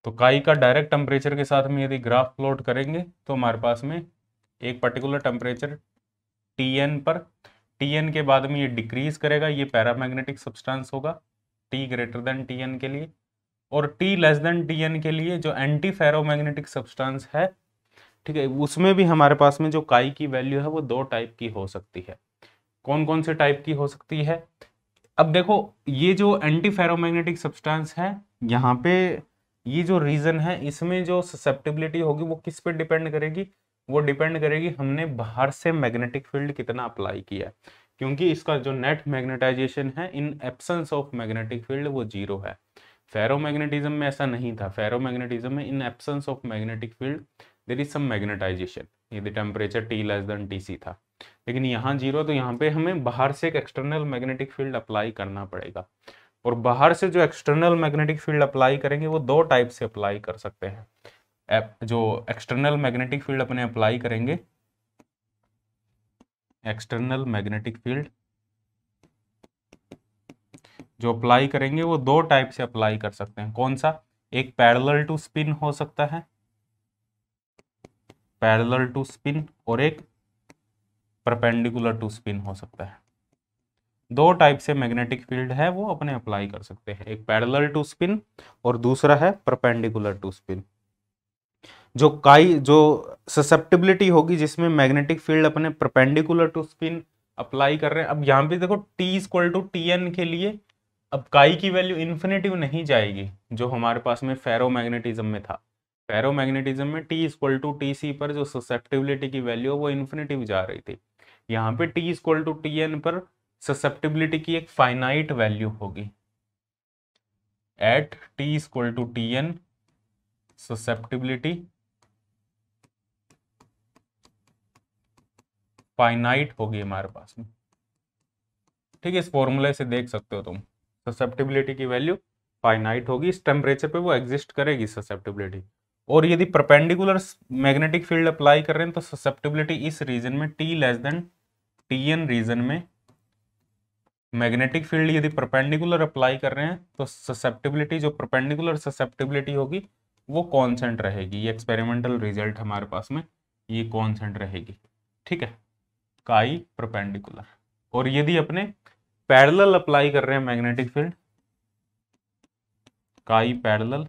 तो काई का डायरेक्ट टेम्परेचर के साथ में यदि ग्राफ प्लॉट करेंगे तो हमारे पास में एक पर्टिकुलर टेम्परेचर Tn पर, Tn के बाद में ये डिक्रीज करेगा, ये पैरामैग्नेटिक सब्सटेंस होगा T ग्रेटर देन Tn के लिए। और T लेस देन Tn के लिए जो एंटी फेरोमैग्नेटिक सब्सटेंस है ठीक है, उसमें भी हमारे पास में जो काई की वैल्यू है वो 2 टाइप की हो सकती है। कौन कौन से टाइप की हो सकती है? अब देखो, ये जो एंटी फेरोमैग्नेटिक सब्सटेंस है, यहाँ पे ये जो रीजन है, इसमें जो ससेप्टिबिलिटी होगी वो किस पे डिपेंड करेगी? वो डिपेंड करेगी हमने बाहर से मैग्नेटिक फील्ड कितना अप्लाई किया है, क्योंकि इसका जो नेट मैग्नेटाइजेशन है इन एब्सेंस ऑफ मैग्नेटिक फील्ड वो 0 है। फेरोमैग्नेटिज्म में ऐसा नहीं था। फेरोमैग्नेटिज्म में in absence of magnetic field there is some magnetization, यदि temperature T less than Tc था। लेकिन यहाँ 0, तो यहाँ पे हमें बाहर से एक एक्सटर्नल मैग्नेटिक फील्ड अप्लाई करना पड़ेगा। और बाहर से जो एक्सटर्नल मैग्नेटिक फील्ड अप्लाई करेंगे वो 2 टाइप से अप्लाई कर सकते हैं। जो एक्सटर्नल मैग्नेटिक फील्ड अपने अप्लाई करेंगे, एक्सटर्नल मैग्नेटिक फील्ड जो अप्लाई करेंगे वो 2 टाइप से अप्लाई कर सकते हैं। कौन सा? एक पैरेलल टू स्पिन हो सकता है, पैरेलल टू स्पिन, और एक परपेंडिकुलर टू स्पिन हो सकता है। 2 टाइप से मैग्नेटिक फील्ड है वो अपने अप्लाई कर सकते हैं, एक पैरेलल टू स्पिन और दूसरा है परपेंडिकुलर टू स्पिन। जो ससेप्टिबिलिटी होगी जिसमें मैग्नेटिक फील्ड अपने परपेंडिकुलर टू स्पिन अप्लाई कर रहे हैं। अब यहाँ पे देखो T=Tn के लिए अब काई की वैल्यू इन्फिनेटिव नहीं जाएगी, जो हमारे पास में फेरोमैग्नेटिज्म में था। फेरोमैग्नेटिज्म में T=Tc पर जो ससेप्टिबिलिटी की वैल्यू वो इन्फिनेटिव जा रही थी। यहाँ पे T=Tn पर ससेप्टिबिलिटी की एक फाइनाइट वैल्यू होगी। एट T=Tn ससेप्टिबिलिटी फाइनाइट होगी हमारे पास में। ठीक है, इस फॉर्मूले से देख सकते हो तुम, ससेप्टिबिलिटी की वैल्यू फाइनाइट होगी, इस टेम्परेचर पे वो एग्जिस्ट करेगी ससेप्टिबिलिटी। और यदि परपेंडिकुलर मैग्नेटिक फील्ड अप्लाई कर रहे हैं तो ससेप्टिबिलिटी इस रीजन में T less than Tn region में मैग्नेटिक फील्ड यदि परपेंडिकुलर अप्लाई कर रहे हैं तो ससेप्टिबिलिटी, जो परपेंडिकुलर ससेप्टिबिलिटी होगी वो कांस्टेंट रहेगी। ये एक्सपेरिमेंटल रिजल्ट हमारे पास में ये कांस्टेंट रहेगी। ठीक है, काई परपेंडिकुलर। और यदि अपने पैरेलल अप्लाई कर रहे हैं मैग्नेटिक फील्ड, काई पैरेलल,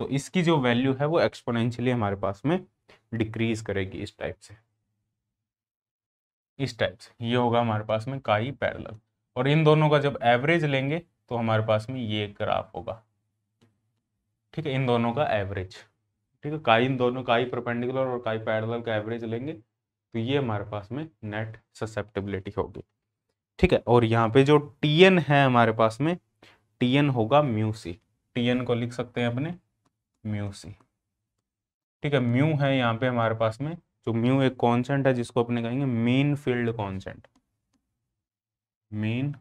तो इसकी जो वैल्यू है वो एक्सपोनेंशियली हमारे पास में डिक्रीज करेगी इस टाइप से, इस टाइप से। ये होगा हमारे पास में काई पैरेलल। और इन दोनों का जब एवरेज लेंगे तो हमारे पास में ये ग्राफ होगा। ठीक है, इन दोनों का एवरेज। ठीक है, काई, इन दोनों काई परपेंडिकुलर और काई पैरेलल का एवरेज लेंगे तो ये हमारे पास में नेट ससेप्टिबिलिटी होगी। ठीक है, और यहाँ पे जो Tn है हमारे पास में, Tn होगा म्यू सी। Tn को लिख सकते हैं अपने म्यू सी। ठीक है, म्यू है यहाँ पे हमारे पास में, जो म्यू एक कांस्टेंट है जिसको अपने कहेंगे mean field constant, mean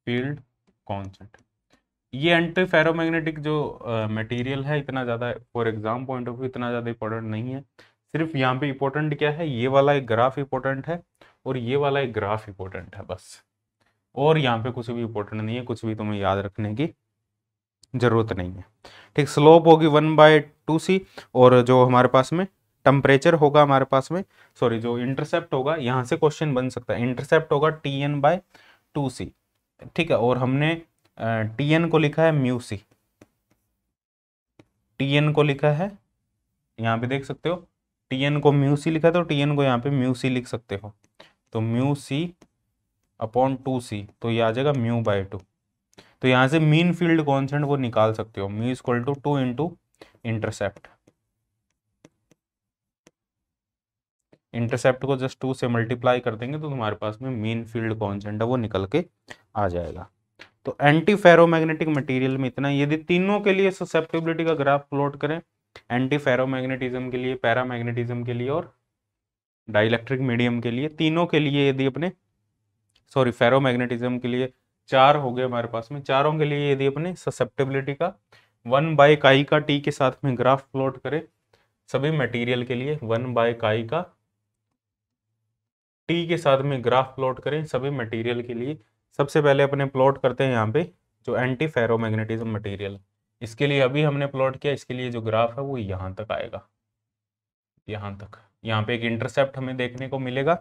field constant. ये एंटी फेरोमैग्नेटिक जो मटेरियल है इतना ज़्यादा for exam point of view इतना ज़्यादा इंपॉर्टेंट नहीं है। सिर्फ यहाँ पे इंपॉर्टेंट क्या है, ये वाला एक ग्राफ इंपॉर्टेंट है और ये वाला एक ग्राफ इंपॉर्टेंट है बस। और यहाँ पे कुछ भी इंपॉर्टेंट नहीं है, कुछ भी तुम्हें याद रखने की जरूरत नहीं है। ठीक, स्लोप होगी 1/2c, और जो हमारे पास में टेम्परेचर होगा हमारे पास में, सॉरी, जो इंटरसेप्ट होगा, यहाँ से क्वेश्चन बन सकता है, इंटरसेप्ट होगा Tn/2c। ठीक है, और हमने Tn को लिखा है म्यू सी, Tn को लिखा है, यहाँ पे देख सकते हो Tn को म्यू सी लिखा है, तो Tn को यहाँ पे म्यू सी लिख सकते हो, तो म्यू सी अपॉन 2c, तो ये आ जाएगा μ/2। तो यहाँ से मीन फील्ड कांस्टेंट वो निकाल सकते हो, μ=2 इंटू इंटरसेप्ट। इंटरसेप्ट को जस्ट 2 से मल्टीप्लाई कर देंगे तो तुम्हारे पास में मीन फील्ड कांस्टेंट है वो निकल के आ जाएगा। तो एंटी फेरोमैग्नेटिक मटेरियल में इतना। यदि तीनों के लिए ससेप्टिबिलिटी का ग्राफ प्लॉट करें, एंटी फेरोमैग्नेटिज्म के लिए, पैरामैग्नेटिज्म के लिए और डाइलेक्ट्रिक मीडियम के लिए, तीनों के लिए यदि अपने, सॉरी, फेरोमैग्नेटिज्म के लिए 4 हो गए हमारे पास में, चारों के लिए यदि अपने ससेप्टिबिलिटी का 1/काई का T के साथ में ग्राफ प्लॉट करें, सभी मटेरियल के लिए 1/काई का T के साथ में ग्राफ प्लॉट करें सभी मटेरियल के लिए। सबसे पहले अपने प्लॉट करते हैं यहाँ पे जो एंटी फेरोमैग्नेटिज्म मटेरियल, इसके लिए अभी हमने प्लॉट किया, इसके लिए जो ग्राफ है वो यहाँ तक आएगा, यहाँ तक। यहाँ पे एक इंटरसेप्ट हमें देखने को मिलेगा।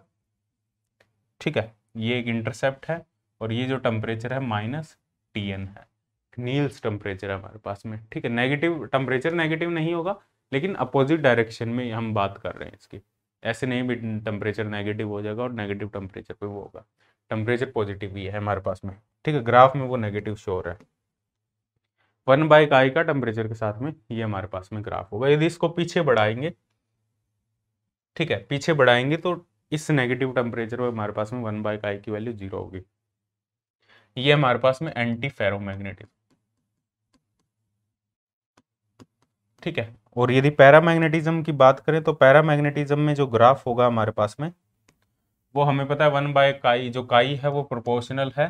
ठीक है, ये एक इंटरसेप्ट है और ये जो टेम्परेचर है -Tn है, नील्स टेम्परेचर है हमारे पास में। ठीक है, नेगेटिव टेम्परेचर नेगेटिव नहीं होगा, लेकिन अपोजिट डायरेक्शन में हम बात कर रहे हैं इसकी। ऐसे नहीं भी टेम्परेचर नेगेटिव हो जाएगा और नेगेटिव टेम्परेचर पे वो होगा, टेम्परेचर पॉजिटिव ही है हमारे पास में, ठीक है। ग्राफ में वो नेगेटिव शो हो रहा है। 1/I का टेम्परेचर के साथ में ये हमारे पास में ग्राफ होगा। यदि इसको पीछे बढ़ाएंगे, ठीक है, पीछे बढ़ाएंगे तो इस नेगेटिव टेम्परेचर पर हमारे पास में 1/I की वैल्यू 0 होगी। ये हमारे पास में एंटी फेरोमैग्नेटिज्म, ठीक है। और यदि पैरामैग्नेटिज्म की बात करें तो पैरामैग्नेटिज्म में जो ग्राफ होगा हमारे पास में, वो हमें पता है 1/काई, जो काई है वो प्रोपोर्शनल है,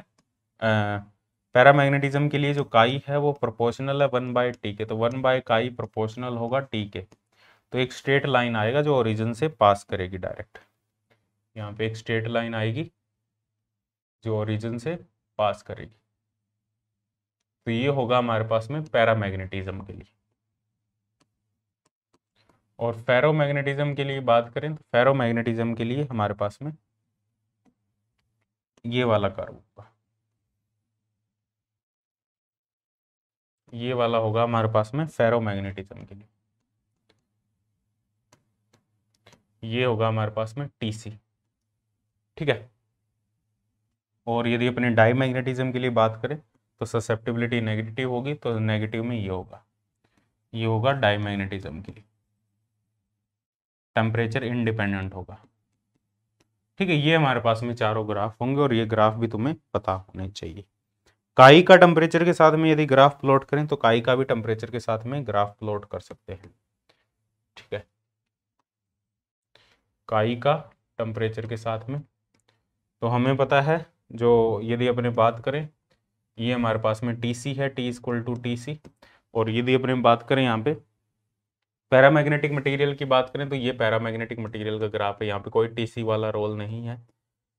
पैरामैग्नेटिज्म के लिए जो काई है वो प्रोपोर्शनल है 1/T के, तो 1/काई प्रोपोर्शनल होगा T के। तो एक स्ट्रेट लाइन आएगा जो ओरिजिन से पास करेगी डायरेक्ट, यहाँ पे एक स्ट्रेट लाइन आएगी जो ओरिजिन से पास करेगी। तो ये होगा हमारे पास में पैरामैग्नेटिज्म के लिए। और फेरोमैग्नेटिज्म के लिए बात करें तो फेरोमैग्नेटिज्म के लिए हमारे पास में ये वाला कर्व होगा, ये वाला होगा हमारे पास में फेरोमैग्नेटिज्म के लिए, ये होगा हमारे पास में TC, ठीक है। और यदि अपने डाईमैग्नेटिज्म के लिए बात करें तो ससेप्टिबिलिटी नेगेटिव होगी, तो नेगेटिव में ये होगा, ये होगा डाईमैग्नेटिज्म के लिए, टेम्परेचर इंडिपेंडेंट होगा, ठीक है। ये हमारे पास में चारों ग्राफ होंगे और ये ग्राफ भी तुम्हें पता होने चाहिए। काई का टेम्परेचर के साथ में यदि ग्राफ प्लॉट करें तो काई का भी टेम्परेचर के साथ में ग्राफ प्लॉट कर सकते हैं, ठीक है। काई का टेम्परेचर के साथ में तो हमें पता है, जो यदि अपने बात करें ये हमारे पास में TC है, T=TC। और यदि अपने बात करें यहाँ पे पैरामैग्नेटिक मटेरियल की बात करें तो ये पैरामैग्नेटिक मटेरियल का ग्राफ है, यहाँ पे कोई TC वाला रोल नहीं है।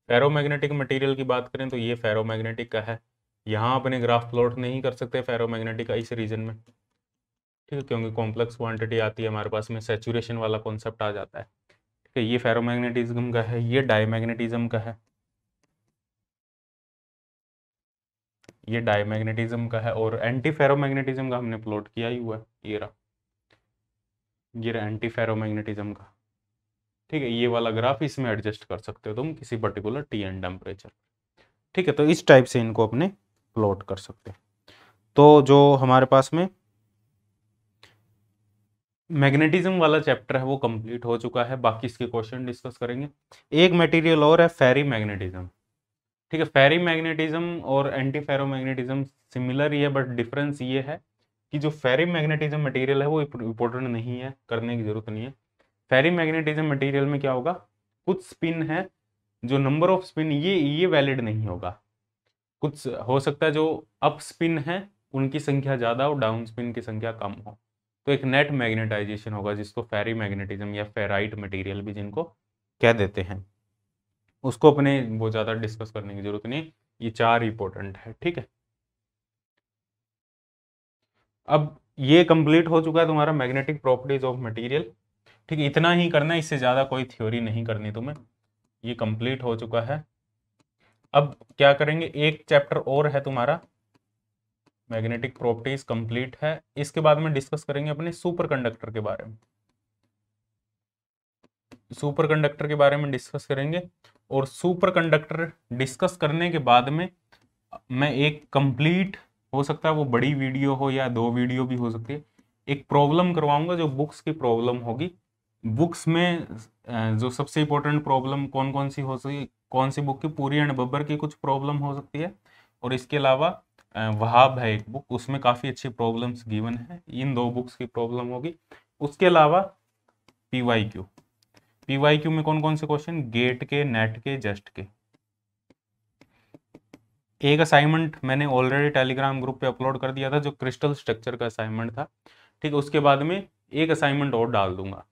फेरोमैग्नेटिक मटेरियल की बात करें तो ये फेरोमैग्नेटिक का है, यहाँ अपने ग्राफ प्लॉट नहीं कर सकते फेरोमैग्नेटिक का इस रीजन में, ठीक है, क्योंकि कॉम्प्लेक्स क्वांटिटी आती है हमारे पास में, सैचुरेशन वाला कॉन्सेप्ट आ जाता है, ठीक है। ये फेरोमैग्नेटिज्म का है, ये डाईमैग्नेटिज्म का है, ये डाईमैग्नेटिज्म का है। और एंटी फेरोमैग्नेटिज्म का हमने प्लॉट किया ही हुआ है, ये रहा, ये रहा एंटी फेरोमैग्नेटिज्म का, ठीक है। ये वाला ग्राफ इसमें एडजस्ट कर सकते हो तुम किसी पर्टिकुलर TN टेम्परेचर, ठीक है। तो इस टाइप से इनको अपने प्लॉट कर सकते हैं। तो जो हमारे पास में मैग्नेटिज्म वाला चैप्टर है वो कंप्लीट हो चुका है, बाकी इसके क्वेश्चन डिस्कस करेंगे। एक मटेरियल और है फेरी मैग्नेटिज्म, ठीक है। फेरी मैग्नेटिज्म और एंटी फेरोमैग्नेटिज्म सिमिलर ही है, बट डिफरेंस ये है कि जो फेरी मैग्नेटिज्म मटेरियल है वो इंपॉर्टेंट नहीं है, करने की जरूरत नहीं है। फेरी मैग्नेटिज्म मटेरियल में क्या होगा, कुछ स्पिन है, जो नंबर ऑफ स्पिन ये वैलिड नहीं होगा, कुछ हो सकता है जो अप स्पिन है उनकी संख्या ज़्यादा और डाउन स्पिन की संख्या कम हो, तो एक नेट मैग्नेटाइजेशन होगा जिसको फेरी मैग्नेटिज्म या फेराइट मटेरियल भी जिनको कह देते हैं। उसको अपने वो ज़्यादा डिस्कस करने की जरूरत नहीं, ये चार इंपॉर्टेंट है, ठीक है। अब ये कंप्लीट हो चुका है तुम्हारा मैग्नेटिक प्रॉपर्टीज ऑफ मटेरियल, ठीक है। इतना ही करना है, इससे ज़्यादा कोई थ्योरी नहीं करनी तुम्हें, ये कंप्लीट हो चुका है। अब क्या करेंगे, एक चैप्टर और है तुम्हारा, मैग्नेटिक प्रॉपर्टीज कंप्लीट है, इसके बाद में डिस्कस करेंगे अपने सुपर कंडक्टर के बारे में, सुपर कंडक्टर के बारे में डिस्कस करेंगे। और सुपर कंडक्टर डिस्कस करने के बाद में मैं एक कंप्लीट, हो सकता है वो बड़ी वीडियो हो या 2 वीडियो भी हो सकती है, एक प्रॉब्लम करवाऊंगा जो बुक्स की प्रॉब्लम होगी। बुक्स में जो सबसे इंपॉर्टेंट प्रॉब्लम कौन कौन सी हो सकती, कौन सी बुक की, पूरी एंड बब्बर की कुछ प्रॉब्लम हो सकती है, और इसके अलावा वहाब है एक बुक, उसमें काफ़ी अच्छी प्रॉब्लम्स गिवन है, इन 2 बुक्स की प्रॉब्लम होगी। उसके अलावा PYQ, PYQ में कौन कौन से क्वेश्चन, गेट के, नेट के, जस्ट के। एक असाइनमेंट मैंने ऑलरेडी टेलीग्राम ग्रुप पे अपलोड कर दिया था जो क्रिस्टल स्ट्रक्चर का असाइनमेंट था, ठीक है। उसके बाद में एक असाइनमेंट और डाल दूंगा,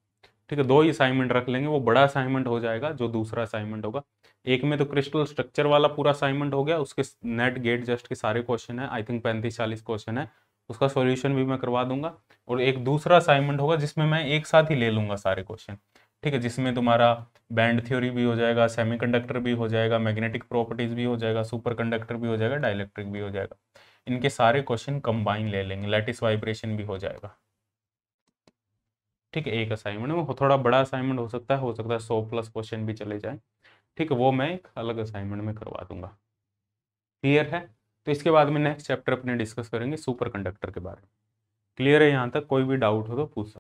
ठीक है। 2 ही असाइनमेंट रख लेंगे, वो बड़ा असाइनमेंट हो जाएगा जो दूसरा असाइनमेंट होगा। एक में तो क्रिस्टल स्ट्रक्चर वाला पूरा असाइनमेंट हो गया, उसके नेट गेट जस्ट के सारे क्वेश्चन है, आई थिंक 35-40 क्वेश्चन है, उसका सॉल्यूशन भी मैं करवा दूंगा। और एक दूसरा असाइनमेंट होगा जिसमें मैं एक साथ ही ले लूंगा सारे क्वेश्चन, ठीक है, जिसमें तुम्हारा बैंड थ्योरी भी हो जाएगा, सेमीकंडक्टर भी हो जाएगा, मैग्नेटिक प्रॉपर्टीज भी हो जाएगा, सुपर कंडक्टर भी हो जाएगा, डाइलेक्ट्रिक भी हो जाएगा। इनके सारे क्वेश्चन कंबाइन ले लेंगे, लैटिस वाइब्रेशन भी हो जाएगा। ठीक है, एक असाइनमेंट में। थोड़ा बड़ा असाइनमेंट हो सकता है 100+ क्वेश्चन भी चले जाए, ठीक है, वो मैं एक अलग असाइनमेंट में करवा दूंगा। क्लियर है? तो इसके बाद में नेक्स्ट चैप्टर अपने डिस्कस करेंगे सुपर कंडक्टर के बारे में। क्लियर है यहाँ तक? कोई भी डाउट हो तो पूछ सकते हैं।